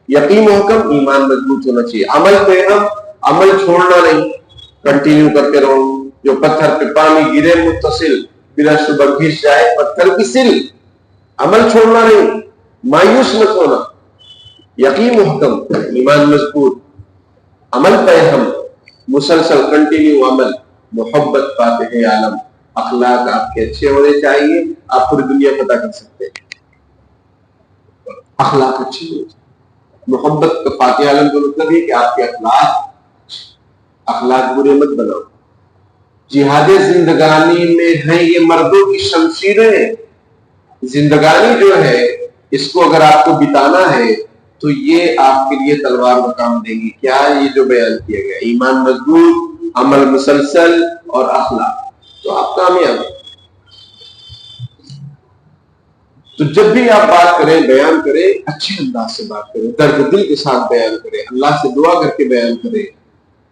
یقین محکم، ایمان مضبوط ہونا چاہیے. عمل پہ ہم، عمل چھوڑنا نہیں، کنٹینیو کرتے رہو. جو پتھر پہ پانی گرے متصل، بلا شبہ گھس جائے پتھر کی سل. عمل چھوڑنا نہیں، مایوس مت ہونا. یقین محکم، ایمان مضبوط، عمل پہ ہم، مسلسل کنٹینیو عمل، محبت فاتح عالم. اخلاق آپ کے اچھے ہونے چاہیے، آپ پوری دنیا پتہ کر سکتے ہیں. اخلاق اچھے ہونے چاہیے. محبت کا فاتح عالم کا مطلب ہے کہ آپ کے اخلاق برے مت بناؤ. جہاد زندگانی میں ہیں یہ مردوں کی شمشیریں. زندگانی جو ہے اس کو اگر آپ کو بتانا ہے تو یہ آپ کے لیے تلوار مقام دے گی. کیا یہ جو بیان کیا گیا، ایمان مضبوط، عمل مسلسل اور اخلاق، تو آپ کامیاب ہیں. تو جب بھی آپ بات کریں، بیان کریں، اچھے انداز سے بات کریں، درد دل کے ساتھ بیان کریں، اللہ سے دعا کر کے بیان کریں،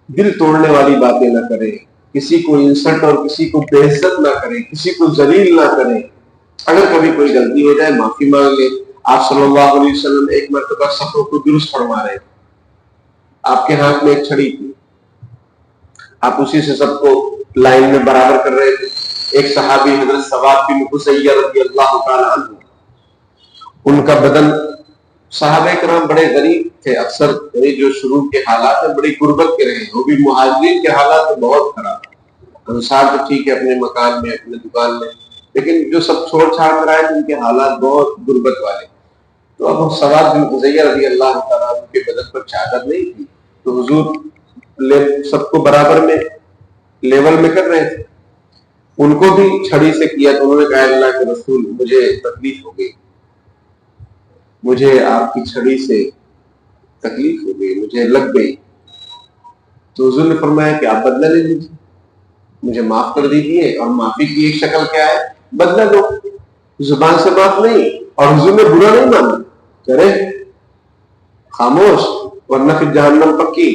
دل توڑنے والی باتیں نہ کریں، کسی کو انسلٹ اور کسی کو بے عزت نہ کریں، کسی کو ذلیل نہ کریں۔ اگر کبھی کوئی غلطی ہو جائے معافی مانگ لیں۔ آپ صلی اللہ علیہ وسلم ایک مرتبہ صفوں کو درست فرما رہے تھے، آپ کے ہاتھ میں ایک چھڑی تھی، آپ اسی سے سب کو لائن میں برابر کر رہے تھے۔ ایک صحابی حضرت ثواب بن قصیہ رضی اللہ تعالی عنہ، ان کا بدن، صحابہ کرام بڑے غریب تھے، اکثر جو شروع کے حالات ہیں بڑی غربت کے رہے، وہ بھی مہاجرین کے حالات تو بہت خراب۔ انصار تو ٹھیک ہے اپنے مکان میں، اپنے دکان میں، لیکن جو سب چھوڑ چھاڑ کر آئے ان کے حالات بہت غربت والے۔ تو اب ثواب بن قصیہ رضی اللہ تعالیٰ عنہ کے بدن پر چادر نہیں تھی، تو حضور سب کو برابر میں لیول میں کر رہے تھے، ان کو بھی چھڑی سے کیا تو انہوں نے کہا اللہ کے رسول مجھے تکلیف ہو گئی، مجھے آپ کی چھڑی سے تکلیف ہو گئی، مجھے لگ گئی۔ تو حضور نے فرمایا کہ آپ بدلہ لے لیجیے، مجھے معاف کر دیجیے، اور معافی کی ایک شکل کیا ہے؟ بدلہ دو، زبان سے معاف نہیں۔ اور حضور نے برا نہیں مانا، کرے خاموش ورنہ پھر جہنم پکی۔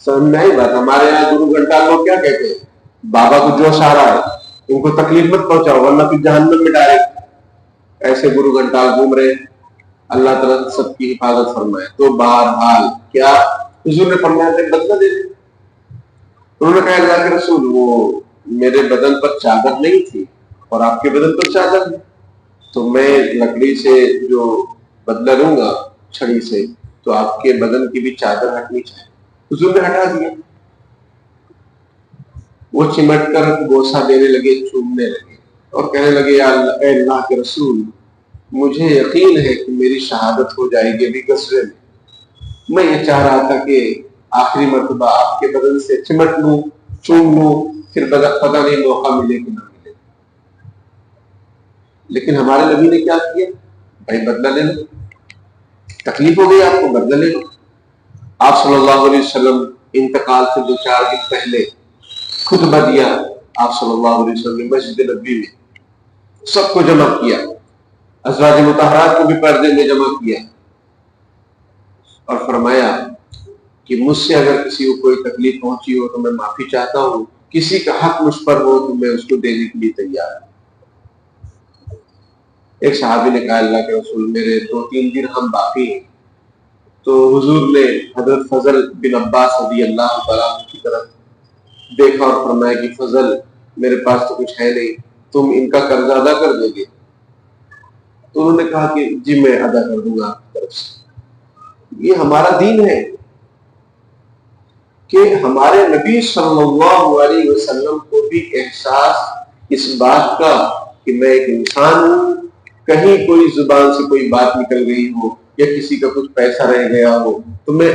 سمجھ میں آئی بات؟ ہمارے یہاں گرو گھنٹال لوگ کیا کہتے ہیں؟ بابا کو جوش آ رہا ہے، ان کو تکلیف مت پہنچاؤ ورنہ پھر جہنم میں ڈائریکٹ۔ ایسے گرو گھنٹال گھوم رہے ہیں، اللہ تعالیٰ سب کی حفاظت فرمائے۔ تو بہرحال کیا حضور نے فرمایا تھا بدلہ دے دیں؟ انہوں نے کہا اللہ کے رسول وہ میرے بدن پر چادر نہیں تھی اور آپ کے بدن پر چادر ہے، تو میں لکڑی سے جو بدلہ لوں گا چھڑی سے، تو آپ کے بدن کی بھی چادر ہٹنی چاہیے۔ حضور نے ہٹا دیا، وہ چمٹ کر بوسہ دینے لگے، چومنے لگے اور کہنے لگے اے اللہ کے رسول مجھے یقین ہے کہ میری شہادت ہو جائے گی ابھی غزوے میں یہ چاہ رہا تھا کہ آخری مرتبہ آپ کے بدن سے چمٹ لوں، چوم لوں، پھر پتہ نہیں موقع ملے کہ نہ ملے۔ لیکن ہمارے نبی نے کیا کیا؟ بھائی بدلہ لے لو، تکلیف ہو گئی آپ کو، بدلہ لے لو۔ آپ صلی اللہ علیہ وسلم انتقال سے 2-4 دن پہلے خطبہ دیا آپ صلی اللہ علیہ وسلم نے مسجد نبوی میں، سب کو جمع کیا، ازواج مطہرات کو بھی پردے میں جمع کیا، اور فرمایا کہ مجھ سے اگر کسی کو کوئی تکلیف پہنچی ہو تو میں معافی چاہتا ہوں، کسی کا حق مجھ پر ہو تو میں اس کو دینے کے لیے تیار ہوں۔ ایک صحابی نے کہا اللہ کے رسول میرے 2-3 درہم باقی ہیں، تو حضور نے حضرت فضل بن عباس رضی اللہ تعالیٰ کی طرف دیکھا اور فرمایا کہ فضل میرے پاس تو کچھ ہے نہیں، تم ان کا قرض ادا کر دو گے؟ تو انہوں نے کہا کہ جی میں ادا کر دوں گا آپ کی طرف سے۔ یہ ہمارا دین ہے کہ ہمارے نبی صلی اللہ علیہ وسلم کو بھی احساس اس بات کا کہ میں ایک انسان ہوں، کہیں کوئی زبان سے کوئی بات نکل گئی ہو یا کسی کا کچھ پیسہ رہ گیا ہو تو میں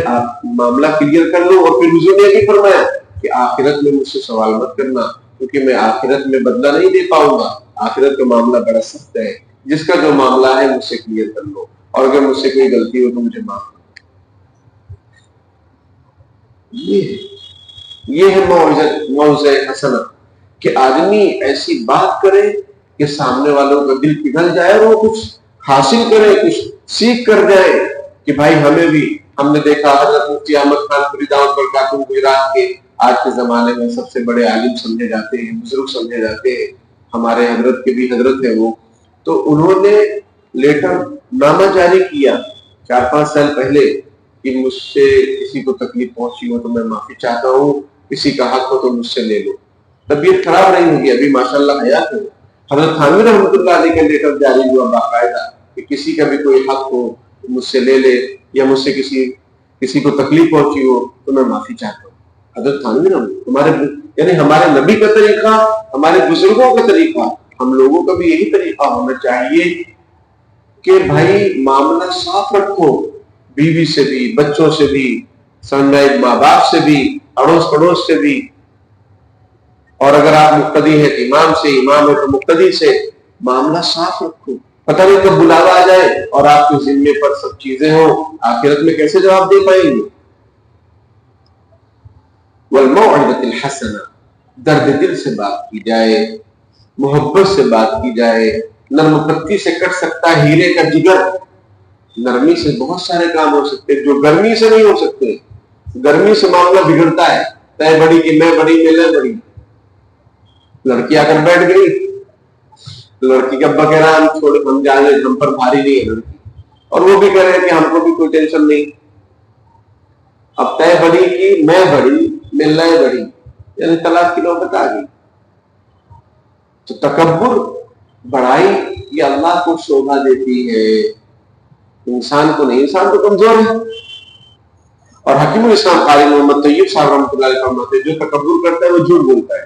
معاملہ کلیئر کر لوں۔ اور پھر حضور نے بھی فرمایا کہ آخرت میں مجھ سے سوال مت کرنا، کیونکہ میں آخرت میں بدلہ نہیں دے پاؤں گا، آخرت کا معاملہ بڑا سخت ہے، جس کا جو معاملہ ہے مجھ سے کلیئر کر لو، اور اگر مجھ سے کوئی غلطی ہو تو مجھے معاف کرو۔ یہ ہے موعظہ حسنہ کہ آدمی ایسی بات کرے کہ سامنے والوں کا دل پگھل جائے اور وہ کچھ حاصل کرے، کچھ سیکھ کر جائے کہ بھائی ہمیں بھی، ہم نے دیکھا حضرت مفتی احمد خان پوری دعوت برکاتہ گجرات کے آج کے زمانے میں سب سے بڑے عالم سمجھے جاتے ہیں، بزرگ سمجھے جاتے ہیں، ہمارے حضرت کے بھی حضرت ہیں وہ، تو انہوں نے لیٹر نامہ جاری کیا 4-5 سال پہلے کہ مجھ سے کسی کو تکلیف پہنچی ہو تو میں معافی چاہتا ہوں، کسی کا حق ہو تو مجھ سے لے لو۔ طبیعت خراب نہیں ہوگی، ابھی ماشاءاللہ حیات ہے۔ حضرت تھانوی رحمۃ اللہ علیہ کا لیٹر جاری ہوا باقاعدہ کہ کسی کا بھی کوئی حق ہو مجھ سے لے لے، یا مجھ سے کسی کو تکلیف پہنچی ہو تو میں معافی چاہتا ہوں۔ حضرت تھانوی رحمۃ یعنی ہمارے نبی کا طریقہ، ہمارے بزرگوں کا طریقہ، ہم لوگوں کا بھی یہی طریقہ ہونا چاہیے کہ بھائی معاملہ صاف رکھو، بیوی سے بھی، بچوں سے بھی، سمجھنا ماں باپ سے بھی، اڑوس پڑوس سے بھی، اور اگر آپ مقتدی ہیں تو امام سے، امام ہے تو مقتدی سے، معاملہ صاف رکھو۔ پتہ نہیں کب بلاوا آ جائے اور آپ کے ذمے پر سب چیزیں ہوں، آخرت میں کیسے جواب دے پائیں گے؟ والموعظۃ الحسنہ، درد دل سے بات کی جائے، محبت سے بات کی جائے، نرم پتی سے کٹ سکتا ہے ہیرے کا جگر. نرمی سے بہت سارے کام ہو سکتے جو گرمی سے نہیں ہو سکتے. گرمی سے معاملہ بگڑتا ہے. تے بڑی کہ میں بڑی میں لے بڑی. لڑکی آ کر بیٹھ گئی, لڑکی کا ابا کہہ رہا ہم چھوڑ ہم جانے, ہم پر بھاری نہیں ہے لڑکی, اور وہ بھی کہہ رہے کہ ہم کو بھی کوئی ٹینشن نہیں. اب تے بڑی کی میں بڑی ملنا ہے بڑی, یعنی طلاق کی نوبت آ گئی. تو تکبر, بڑائی یہ اللہ کو شوبھا دیتی ہے, انسان کو نہیں. انسان تو کمزور ہے. اور حکیم الاسلام قاری محمد طیب صاحب رحمۃ اللہ علیہ فرماتے ہیں جو تکبر کرتا ہے وہ جھوٹ بولتا ہے.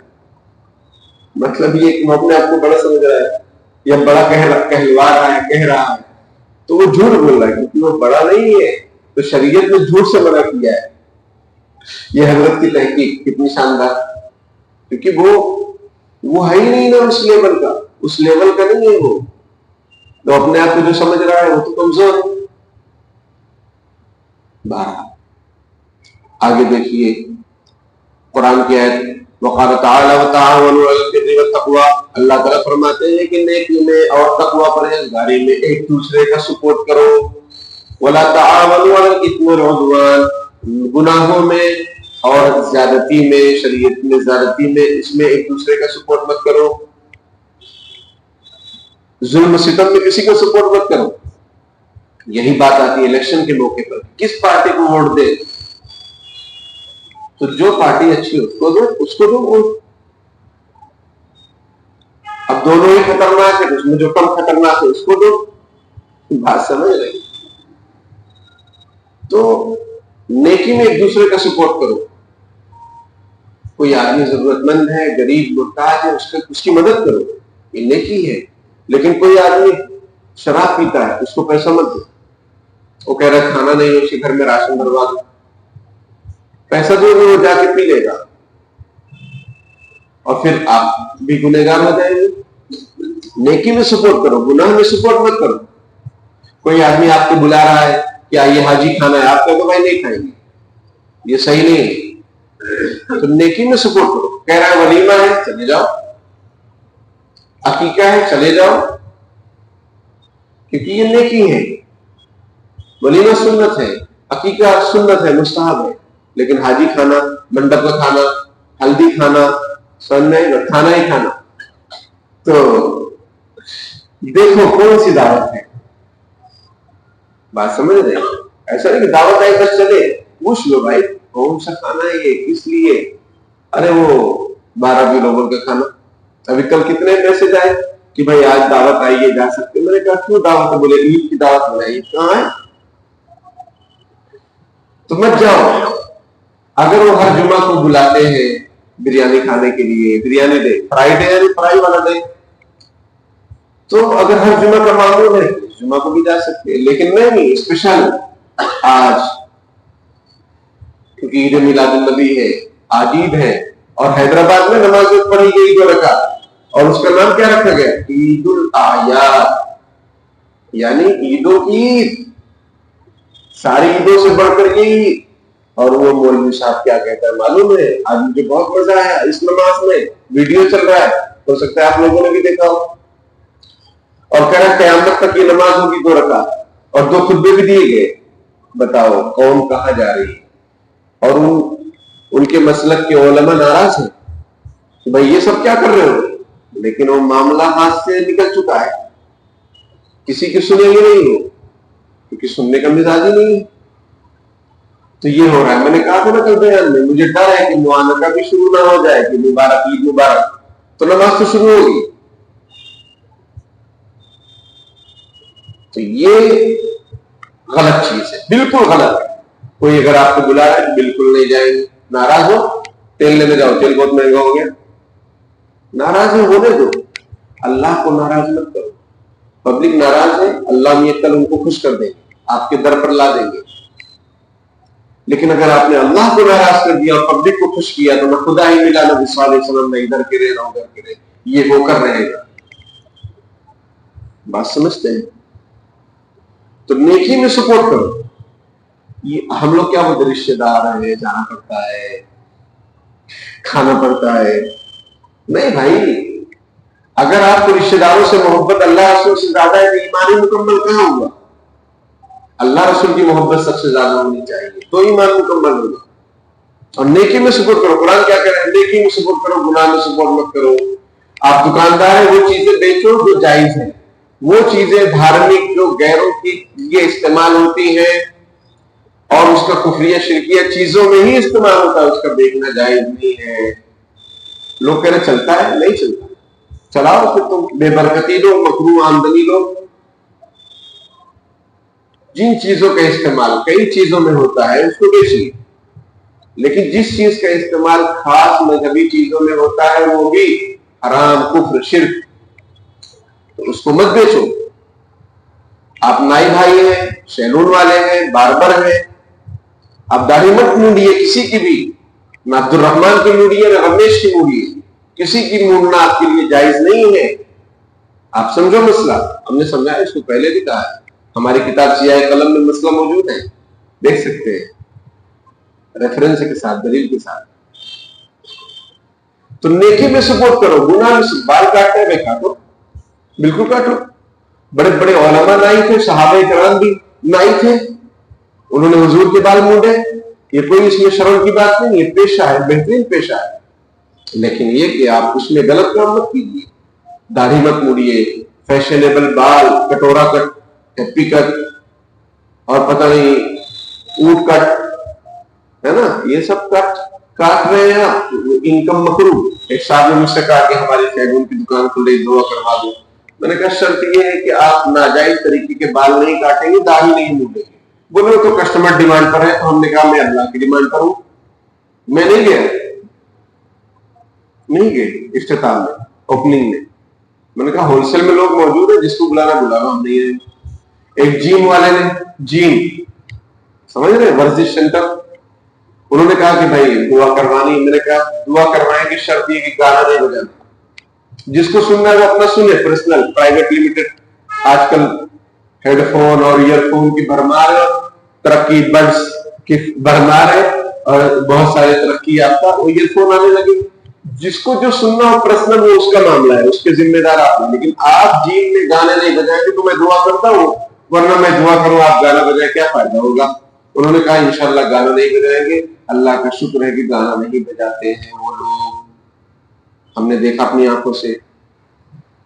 مطلب یہ کہ وہ اپنے آپ کو بڑا سمجھ رہا ہے یا بڑا کہلوا رہا ہے, کہہ رہا ہے, تو وہ جھوٹ بول رہا ہے کیونکہ وہ بڑا نہیں ہے. تو شریعت نے جھوٹ سے منع کیا ہے. یہ حضرت کی تحقیق کتنی شاندار, کیونکہ وہ ہے ہی نہیں نا اس لیول کا, اس لیول کا نہیں ہے وہ. تو اپنے آپ کو جو سمجھ رہا ہے وہ تو کمزور ہے. بہرحال آگے دیکھیے قرآن کی آیت وقال تعالی وتعاونوا علی البر والتقوی. اللہ تعالیٰ فرماتے ہیں کہ نیکی میں اور تقوی پرہیزگاری میں ایک دوسرے کا سپورٹ کرو. ولا تعاونوا علی الاثم والعدوان, گناہوں میں اور زیادتی میں, شریعت میں زیادتی میں, اس میں ایک دوسرے کا سپورٹ مت کرو. ظلم ستم میں کسی کو سپورٹ مت کرو. یہی بات آتی ہے الیکشن کے موقع پر, کس پارٹی کو ووٹ دے, تو جو پارٹی اچھی ہو اس کو دو ووٹ. اب دونوں ہی خطرناک ہے, اس میں جو کم خطرناک ہے اس کو دو. بات سمجھ رہے. تو نیکی میں ایک دوسرے کا سپورٹ کرو. کوئی آدمی ضرورت مند ہے, غریب محتاج ہے, اس کی مدد کرو, یہ نیکی ہے. لیکن کوئی آدمی شراب پیتا ہے اس کو پیسہ مت دو. وہ کہہ رہا ہے کھانا نہیں, اس کے گھر میں راشن بھروا دو. پیسہ دو گے وہ جا کے پی لے گا اور پھر آپ بھی گنہگار ہو جائیں گے. نیکی میں سپورٹ کرو, گناہ میں سپورٹ مت کرو. کوئی آدمی آپ کو بلا رہا ہے کہ آئیے حاجی کھانا ہے, آپ کو بھائی نہیں کھائیں گے, یہ صحیح نہیں ہے. تو نیکی میں سپورٹ کرو. کہہ رہا ہے ولیمہ ہے چلے جاؤ, عقیقہ ہے چلے جاؤ, کیونکہ یہ نیکی ہے. ولیمہ سنت ہے, عقیقہ سنت ہے, مستحب ہے. لیکن حاجی کھانا, منڈپ کا کھانا, ہلدی کھانا, نہیں کھانا ہی کھانا. تو دیکھو کون سی دعوت ہے. بات سمجھ رہے, ایسا نہیں کہ دعوت آئی بس چلے. پوچھ لو بھائی کون سا کھانا ہے یہ, کس لیے. ارے وہ 12 لوگوں کا کھانا. ابھی کل کتنے میسج آئے کہ بھائی آج دعوت آئیے, جا سکتے. میں نے کہا کیوں دعوت ہے؟ بولے عید کی دعوت بنائی. کہاں ہے؟ تو مت جاؤ. اگر وہ ہر جمعہ کو بلاتے ہیں بریانی کھانے کے لیے, بریانی دے, فرائیڈے یعنی فرائی والا دے, تو اگر ہر جمعہ کا معمول ہے جمعہ کو بھی جا سکتے. لیکن نہیں, اسپیشل آج کیونکہ عید میلاد النبی ہے, آج عید ہے, اور حیدرآباد میں نماز پڑھی گئی 2 رکعت, اور اس کا نام کیا رکھا گیا؟ عید الاعیاد, یعنی عیدوں کی عید, ساری عیدوں سے بڑھ کر یہ عید. اور وہ مولوی صاحب کیا کہتا ہے معلوم ہے؟ آج مجھے بہت مزہ آیا اس نماز میں, ویڈیو چل رہا ہے, ہو سکتا ہے آپ لوگوں نے بھی دیکھا ہو. اور کہہ رہا قیامت تک یہ نماز ہوگی 2 رکعت, اور 2 خطبے بھی دیے گئے. بتاؤ قوم کہاں جا رہی ہے؟ اور ان کے مسلک کے علماء ناراض ہیں کہ بھائی یہ سب کیا کر رہے ہو. لیکن وہ معاملہ ہاتھ سے نکل چکا ہے, کسی کی سنیں گے نہیں ہو, کیونکہ سننے کا مزاج ہی نہیں ہے. تو یہ ہو رہا ہے. میں نے کہا تھا نا کل بیان میں, مجھے ڈر ہے کہ معانقہ بھی شروع نہ ہو جائے کہ مبارک عید مبارک, تو نماز تو شروع ہوگی. تو یہ غلط چیز ہے, بالکل غلط ہے. کوئی اگر آپ کو بلا رہا ہے بالکل نہیں جائیں گے. ناراض ہو تیل لینے جاؤ, تیل بہت مہنگا ہو گیا. ناراض ہو ہونے دو, اللہ کو ناراض مت کرو. پبلک ناراض ہے, اللہ میاں کل ان کو خوش کر دیں گے, آپ کے در پر لا دیں گے. لیکن اگر آپ نے اللہ کو ناراض کر دیا اور پبلک کو خوش کیا تو نہ خدا ہی ملا, نبی صلی اللہ علیہ وسلم میں ادھر کے رہے نہ ادھر کے رہے, یہ ہو کر رہے گا. بات سمجھتے ہیں؟ تو نیکی میں سپورٹ کرو. یہ ہم لوگ کیا بولتے, رشتے دار ہیں, جانا پڑتا ہے, کھانا پڑتا ہے. نہیں بھائی, اگر آپ کو رشتے داروں سے محبت اللہ رسول سے زیادہ ہے تو ایمان مکمل کہاں ہوگا؟ اللہ رسول کی محبت سب سے زیادہ ہونی چاہیے تو ایمان مکمل ہوگا. اور نیکی میں سپورٹ کرو. قرآن کیا کہہ رہا ہے؟ نیکی میں سپورٹ کرو، گناہ میں سپورٹ مت کرو. آپ دکاندار ہیں، وہ چیزیں بیچو جو جائز ہیں. وہ چیزیں دھارمک جو غیروں کی لیے استعمال ہوتی ہیں اور اس کا کفریہ شرکیہ چیزوں میں ہی استعمال ہوتا ہے، اس کا بیچنا جائز نہیں ہے. لوگ کہہ رہے چلتا ہے، نہیں چلتا. چلاؤ پھر تم بے برکتی لو، مکروہ آمدنی لو. جن چیزوں کا استعمال کئی چیزوں میں ہوتا ہے اس کو بیچیے، لیکن جس چیز کا استعمال خاص مذہبی چیزوں میں ہوتا ہے وہ بھی حرام، کفر، شرک، تو اس کو مت بیچو. آپ نائی بھائی ہیں، سیلون والے ہیں، باربر ہیں، آپ داڑھی مت مونڈیے کسی کی بھی. نہ عبد الرحمان کی مونڈیے، نہ رمیش کی مونڈیے. کسی کی مونڈنا آپ کے لیے جائز نہیں ہے. آپ سمجھو مسئلہ. ہم نے سمجھا ہے، اس کو پہلے بھی کہا ہے. ہماری کتاب سیاہ قلم میں مسئلہ موجود ہے، دیکھ سکتے ہیں ریفرنس کے ساتھ، دلیل کے ساتھ. تو نیکی میں سپورٹ کرو، گناہ میں بال کاٹتے ہوئے کاٹو، بالکل کاٹو. بڑے بڑے علماء نائی تھے، صحابہ کرام بھی نائی تھے، انہوں نے حضور کے بال مونڈے. یہ کوئی اس میں شرم کی بات نہیں، یہ پیشہ ہے، بہترین پیشہ ہے. لیکن یہ کہ آپ اس میں غلط کام مت کیجیے. داڑھی مت موڑیے، فیشنیبل بال، کٹورا کٹ، ہیپی کٹ، اور پتہ نہیں اونٹ کٹ، ہے نا، یہ سب کٹ کاٹ رہے ہیں آپ. انکم مکروہ. ایک صاحب نے مجھ سے کہا کہ ہماری سیلون کی دکان کھل رہی، دعا کروا دو. میں نے کہا شرط یہ ہے کہ آپ ناجائز طریقے کے بال نہیں کاٹیں گے، داڑھی نہیں مونڈیں گے. بولے تو کسٹمر ڈیمانڈ پر ہے. تو ہم نے کہا میں اللہ کی ڈیمانڈ پر ہوں. میں نہیں گئے افتتاح میں، اوپننگ میں. میں نے کہا ہول سیل میں لوگ موجود ہیں، جس کو بلانا بلانا، ہم نہیں ہیں. ایک جیم والے نے، جیم سمجھ رہے، ورزش سینٹر، انہوں نے کہا کہ بھائی دعا کروانی. میں نے کہا دعا کروائیں گے، شرط یہ کہ گانا نہیں بجانا. جس کو سننا ہے وہ اپنا سنے، پرسنل، پرائیویٹ، لمیٹڈ. آج کل ہیڈ فون اور ایئر فون کی بھرمار ہے، ترقی بڈس کی بھرمار ہے، اور بہت سارے ترقی یافتہ وہ ایئر فون آنے لگے. جس کو جو سننا ہو پرسنل، وہ اس کا معاملہ ہے، اس کے ذمہ دار آپ ہیں. لیکن آپ جیم میں گانے نہیں بجائیں گے تو میں دعا کرتا ہوں، ورنہ میں دعا کروں آپ گانا بجائے، کیا فائدہ ہوگا؟ انہوں نے کہا انشاءاللہ گانا نہیں بجائیں گے. اللہ کا شکر ہے کہ گانا نہیں بجاتے ہیں وہ لوگ. ہم نے دیکھا اپنی آنکھوں سے.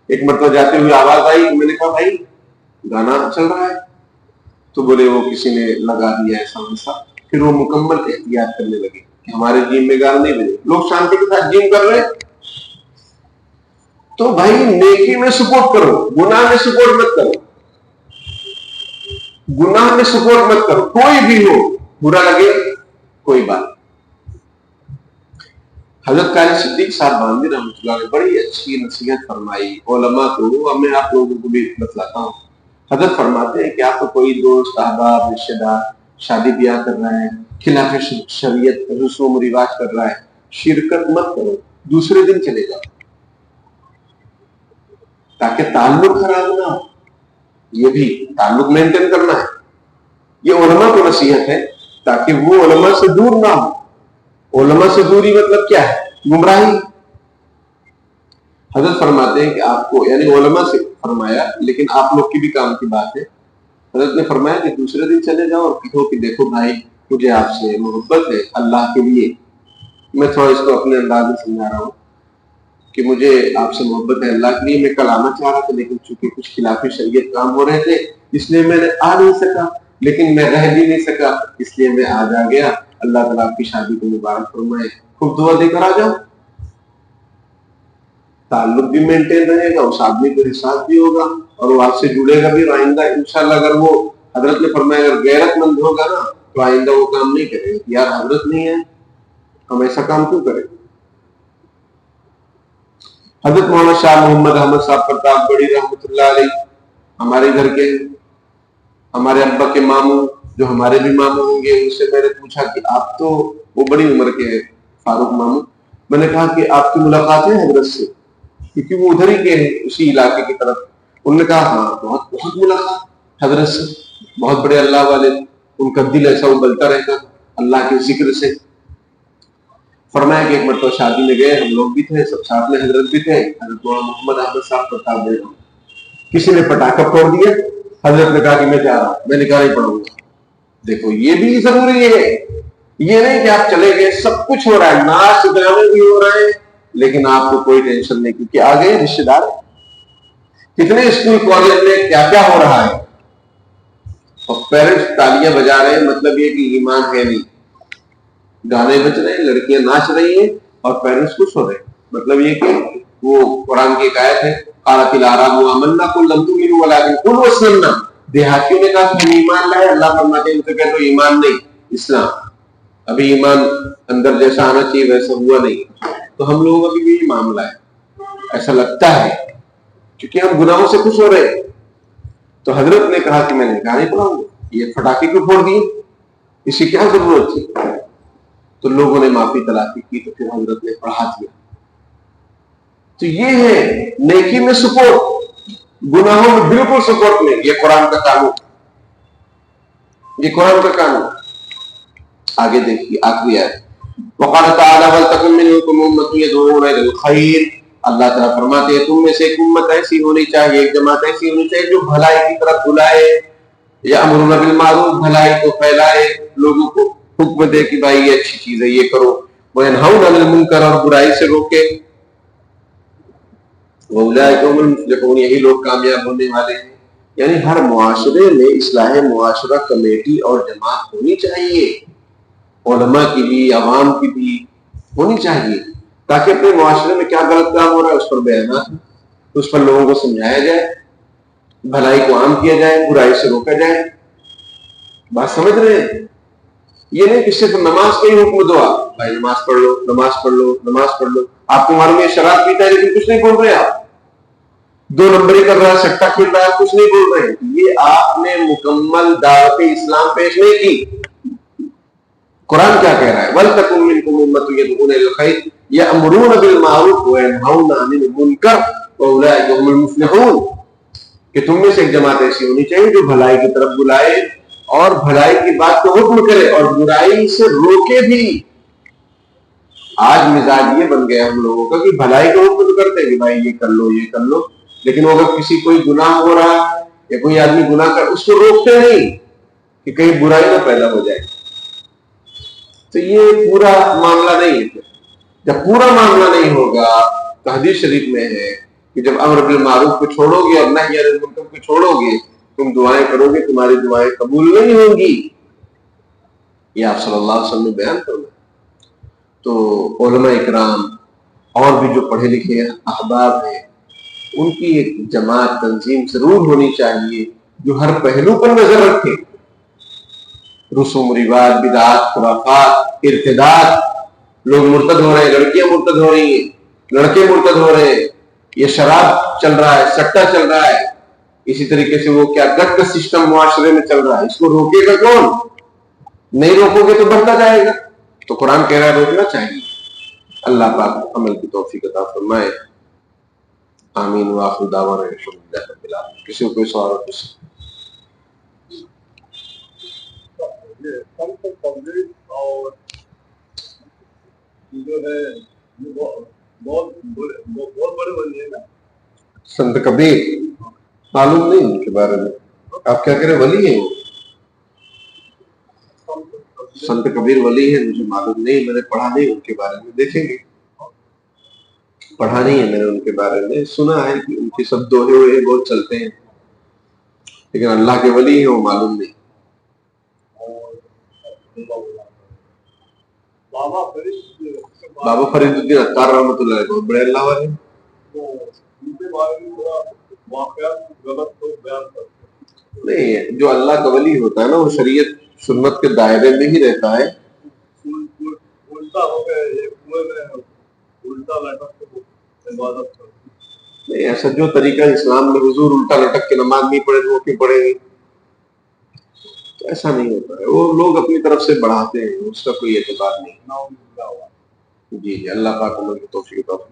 ایک مرتبہ جاتے ہوئے آواز آئی، میں نے کہا بھائی گانا چل رہا ہے. تو بولے وہ کسی نے لگا دیا ایسا ویسا. پھر وہ مکمل احتیاط کرنے لگے کہ ہمارے جیم میں گانا نہیں بجے. لوگ شانتی کے ساتھ جیم کر رہے. تو بھائی نیکی میں سپورٹ کرو، گناہ میں سپورٹ مت کرو. گناہ میں سپورٹ مت کرو، کوئی بھی ہو، برا لگے کوئی بات. حضرت قاری صدیق صاحب باندھی رحمۃ اللہ نے بڑی اچھی نصیحت فرمائی علماء کو. اب میں آپ لوگوں کو بھی بتلاتا ہوں. حضرت فرماتے ہیں کہ آپ کو کوئی دوست، احباب، رشتے دار شادی بیاہ کر رہا ہے، خلاف شریعت رسوم و رواج کر رہا ہے، شرکت مت کرو، دوسرے دن چلے جاؤ تاکہ تعلق خراب نہ ہو. یہ بھی تعلق مینٹین کرنا ہے. یہ علماء کو نصیحت ہے تاکہ وہ علماء سے دور نہ ہو. علماء سے دوری مطلب کیا ہے؟ گمراہی. حضرت فرماتے ہیں کہ آپ کو، یعنی علماء سے فرمایا لیکن آپ لوگ کی بھی کام کی بات ہے. حضرت نے فرمایا کہ دوسرے دن چلے جاؤ اور کہو کہ دیکھو بھائی مجھے آپ سے محبت ہے اللہ کے لیے. میں تھوڑا اس کو اپنے انداز میں سمجھا رہا ہوں کہ مجھے آپ سے محبت ہے اللہ کے لیے. میں کل آنا چاہ رہا تھا لیکن چونکہ کچھ خلاف شریعت کام ہو رہے تھے اس لیے میں نے آ نہیں سکا، لیکن میں رہ بھی نہیں سکا اس لیے میں آج آ گیا. اللہ تعالیٰ آپ کی شادی کو مبارک فرمائے. خوب دعا دے کر آ جاؤ. تعلق بھی مینٹین رہے گا، اس آدمی کو احساس بھی ہوگا اور وہ آپ سے جڑے گا بھی. آئندہ انشاءاللہ اگر وہ، حضرت نے فرمایا اگر غیرت مند ہوگا نا تو آئندہ وہ کام نہیں کرے گا. یار حضرت نہیں ہے، ہم ایسا کام کیوں کریں. حضرت مولانا شاہ محمد احمد صاحب پرتاپ گڑھی رحمۃ اللہ علیہ ہمارے گھر کے، ہمارے ابا کے ماموں، جو ہمارے بھی ماموں ہوں گے، ان سے میں نے پوچھا کہ آپ تو، وہ بڑی عمر کے ہیں فاروق ماموں، میں نے کہا کہ آپ کی ملاقات ہے حضرت سے، کیونکہ وہ ادھر ہی کے ہیں اسی علاقے کی طرف. انہوں نے کہا ہاں بہت بہت ملاقات حضرت سے، بہت بڑے اللہ والے، ان کا دل ایسا ابلتا رہتا اللہ کے ذکر سے. فرمایا کہ ایک مرتبہ شادی میں گئے، ہم لوگ بھی تھے، سب ساتھ میں، حضرت بھی تھے، حضرت مولانا محمد احمد صاحب پرتاپ دے رہا ہوں، کسی نے پٹاخہ پھوڑ دیا، حضرت نے کہا کہ میں جا رہا ہوں، میں نے کہا نہیں پڑھوں گا۔ دیکھو یہ بھی ضروری ہے، یہ نہیں کہ آپ چلے گئے، سب کچھ ہو رہا ہے، ناچ گانے بھی ہو رہے ہیں، لیکن آپ کو کوئی ٹینشن نہیں، کیونکہ آ گئے رشتے دار۔ کتنے اسکول کالج میں کیا کیا ہو رہا ہے، اور پیرنٹس تالیاں بجا رہے ہیں، مطلب یہ کہ ایمان ہے نہیں، گانے بج رہے ہیں، لڑکیاں ناچ رہی ہیں اور پیرنٹس خوش ہو رہے ہیں، مطلب یہ کہ وہ قرآن کی ایک آیت ہے، قالت الاعراب آمنا قل لم تؤمنوا ولکن قولوا اسلمنا، دیہاتیوں نے کہا کہ ایمان لائے، اللہ فرماتے ہیں ان سے کہہ دو ایمان نہیں، اسلام، ابھی ایمان اندر جیسا آنا چاہیے ویسا ہوا نہیں۔ تو ہم لوگوں کا بھی یہی معاملہ ہے، ایسا لگتا ہے کیونکہ ہم گناہوں سے خوش ہو رہے ہیں۔ تو حضرت نے کہا کہ میں نے کہا نہیں پڑھاؤں گا، یہ پٹاخے کیوں پھوڑ دیے، اس کی کیا ضرورت تھی؟ تو لوگوں نے معافی تلافی کی، تو پھر حضرت نے پڑھا دیا۔ تو یہ ہے نیکی میں سپورٹ، گناہوں میں بالکل سپورٹ نہیں، یہ قرآن کا قانون، یہ قرآن کا قانون۔ آگے دیکھیے آخری آیت، وقال تعالی ولتکن منکم امۃ یدعون الی الخیر، اللہ تعالیٰ فرماتے ہیں تم میں سے ایک امت ایسی ہونی چاہیے، ایک جماعت ایسی ہونی چاہیے جو بھلائی کی طرف بلائے، یامرون بالمعروف، بھلائی کو پھیلائے، لوگوں کو حکم دے کہ بھائی یہ اچھی چیز ہے یہ کرو، وینہون عن المنکر، اور برائی سے روکے، واولئک هم المفلحون، یہی لوگ کامیاب ہونے والے ہیں۔ یعنی ہر معاشرے میں اصلاح معاشرہ کمیٹی اور جماعت ہونی چاہیے، علماء کی بھی، عوام کی بھی ہونی چاہیے، تاکہ اپنے معاشرے میں کیا غلط کام ہو رہا ہے اس پر بیانات، اس پر لوگوں کو سمجھایا جائے، بھلائی کو عام کیا جائے، برائی سے روکا جائے۔ بات سمجھ رہے ہیں؟ یہ نہیں کہ صرف نماز کا ہی حکم دو، آپ بھائی نماز پڑھ لو، نماز پڑھ لو، نماز پڑھ لو، آپ کو معلوم ہے شراب پیتا ہے لیکن کچھ نہیں بول رہے، آپ دو نمبری کر رہا ہے، سٹا کھیل رہا ہے، کچھ نہیں بول رہے، یہ آپ نے مکمل دعوت اسلام پیش نہیں کی۔ قرآن کیا کہہ رہا ہے، وَلْتَكُن مِّنكُمْ أُمَّةٌ يَدْعُونَ إِلَى الْخَيْرِ يَأْمُرُونَ بِالْمَعْرُوفِ وَيَنْهَوْنَ عَنِ الْمُنكَرِ وَأُولَٰئِكَ هُمُ الْمُفْلِحُونَ، کہ تم میں سے ایک جماعت ایسی ہونی چاہیے جو بھلائی کی طرف بلائے اور بھلائی کی بات کو حکم کرے اور برائی سے روکے بھی۔ آج مزاج یہ بن گیا ہم لوگوں کا کہ بھلائی کو حکم کرتے ہیں کہ بھائی یہ کر لو یہ کر لو، لیکن وہ اگر کسی کوئی گناہ ہو رہا ہے یا کوئی آدمی گناہ کر، اس کو روکتے نہیں کہ کہیں برائی نہ پیدا ہو جائے۔ تو یہ پورا معاملہ نہیں ہے۔ جب پورا معاملہ نہیں ہوگا تو حدیث شریف میں ہے کہ جب امر بالمعروف کو چھوڑو گے اور نہی عن المنکر کو چھوڑو گے، تم دعائیں کرو گے، تمہاری دعائیں قبول نہیں ہوں گی، یہ آپ صلی اللہ علیہ وسلم نے بیان کرنا۔ تو علماء اکرام اور بھی جو پڑھے لکھے احباب ہیں، ان کی ایک جماعت تنظیم ضرور ہونی چاہیے جو ہر پہلو پر نظر رکھے، رسوم رواج، بدعات، خرافات، ارتداد، لوگ مرتد ہو رہے ہیں، لڑکیاں مرتد ہو رہی ہیں، لڑکے مرتد ہو رہے ہیں، یہ شراب چل رہا ہے، سٹا چل رہا ہے، اسی طریقے سے وہ کیا گٹ کا سسٹم معاشرے میں چل رہا ہے، اس کو روکے گا کون؟ نہیں روکو گے تو بڑھتا جائے گا۔ تو قرآن کہہ رہا ہے روکنا چاہیے۔ اللہ پاک عمل کی توفیق عطا فرمائے، آمین وآخر دعوانا الحمدللہ رب العالمین۔ کسی کو کوئی سوال ہو تو اور جو ہے بہت بڑے ولی ہیں نا، سنت کبیر، معلوم نہیں ان کے بارے میں، آپ کیا کہہ رہے ولی ہیں؟ سنت کبیر ولی ہے، مجھے معلوم نہیں، میں نے پڑھا نہیں ان کے بارے میں، دیکھیں گے، پڑھا نہیں ہے میں نے ان کے بارے میں، سنا ہے کہ ان کے سب دوہے ہوئے بہت چلتے ہیں، لیکن اللہ کے ولی ہیں وہ معلوم نہیں۔ بابا فرید الدین عطار رحمۃ اللہ علیہ بہت بڑے اللہ والے ہیں، نہیں، جو اللہ کا ولی ہوتا ہے نا وہ شریعت سنت کے دائرے میں ہی رہتا ہے۔ نہیں، ایسا جو طریقہ اسلام میں حضور الٹا لٹک کے نماز نہیں پڑھے تو وہ کیوں پڑھیں گے؟ تو ایسا نہیں ہوتا ہے، وہ لوگ اپنی طرف سے بڑھاتے ہیں، اس کا کوئی اعتبار نہیں۔ جی جی، اللہ پاک عمل کی توفیق عطا فرمائے۔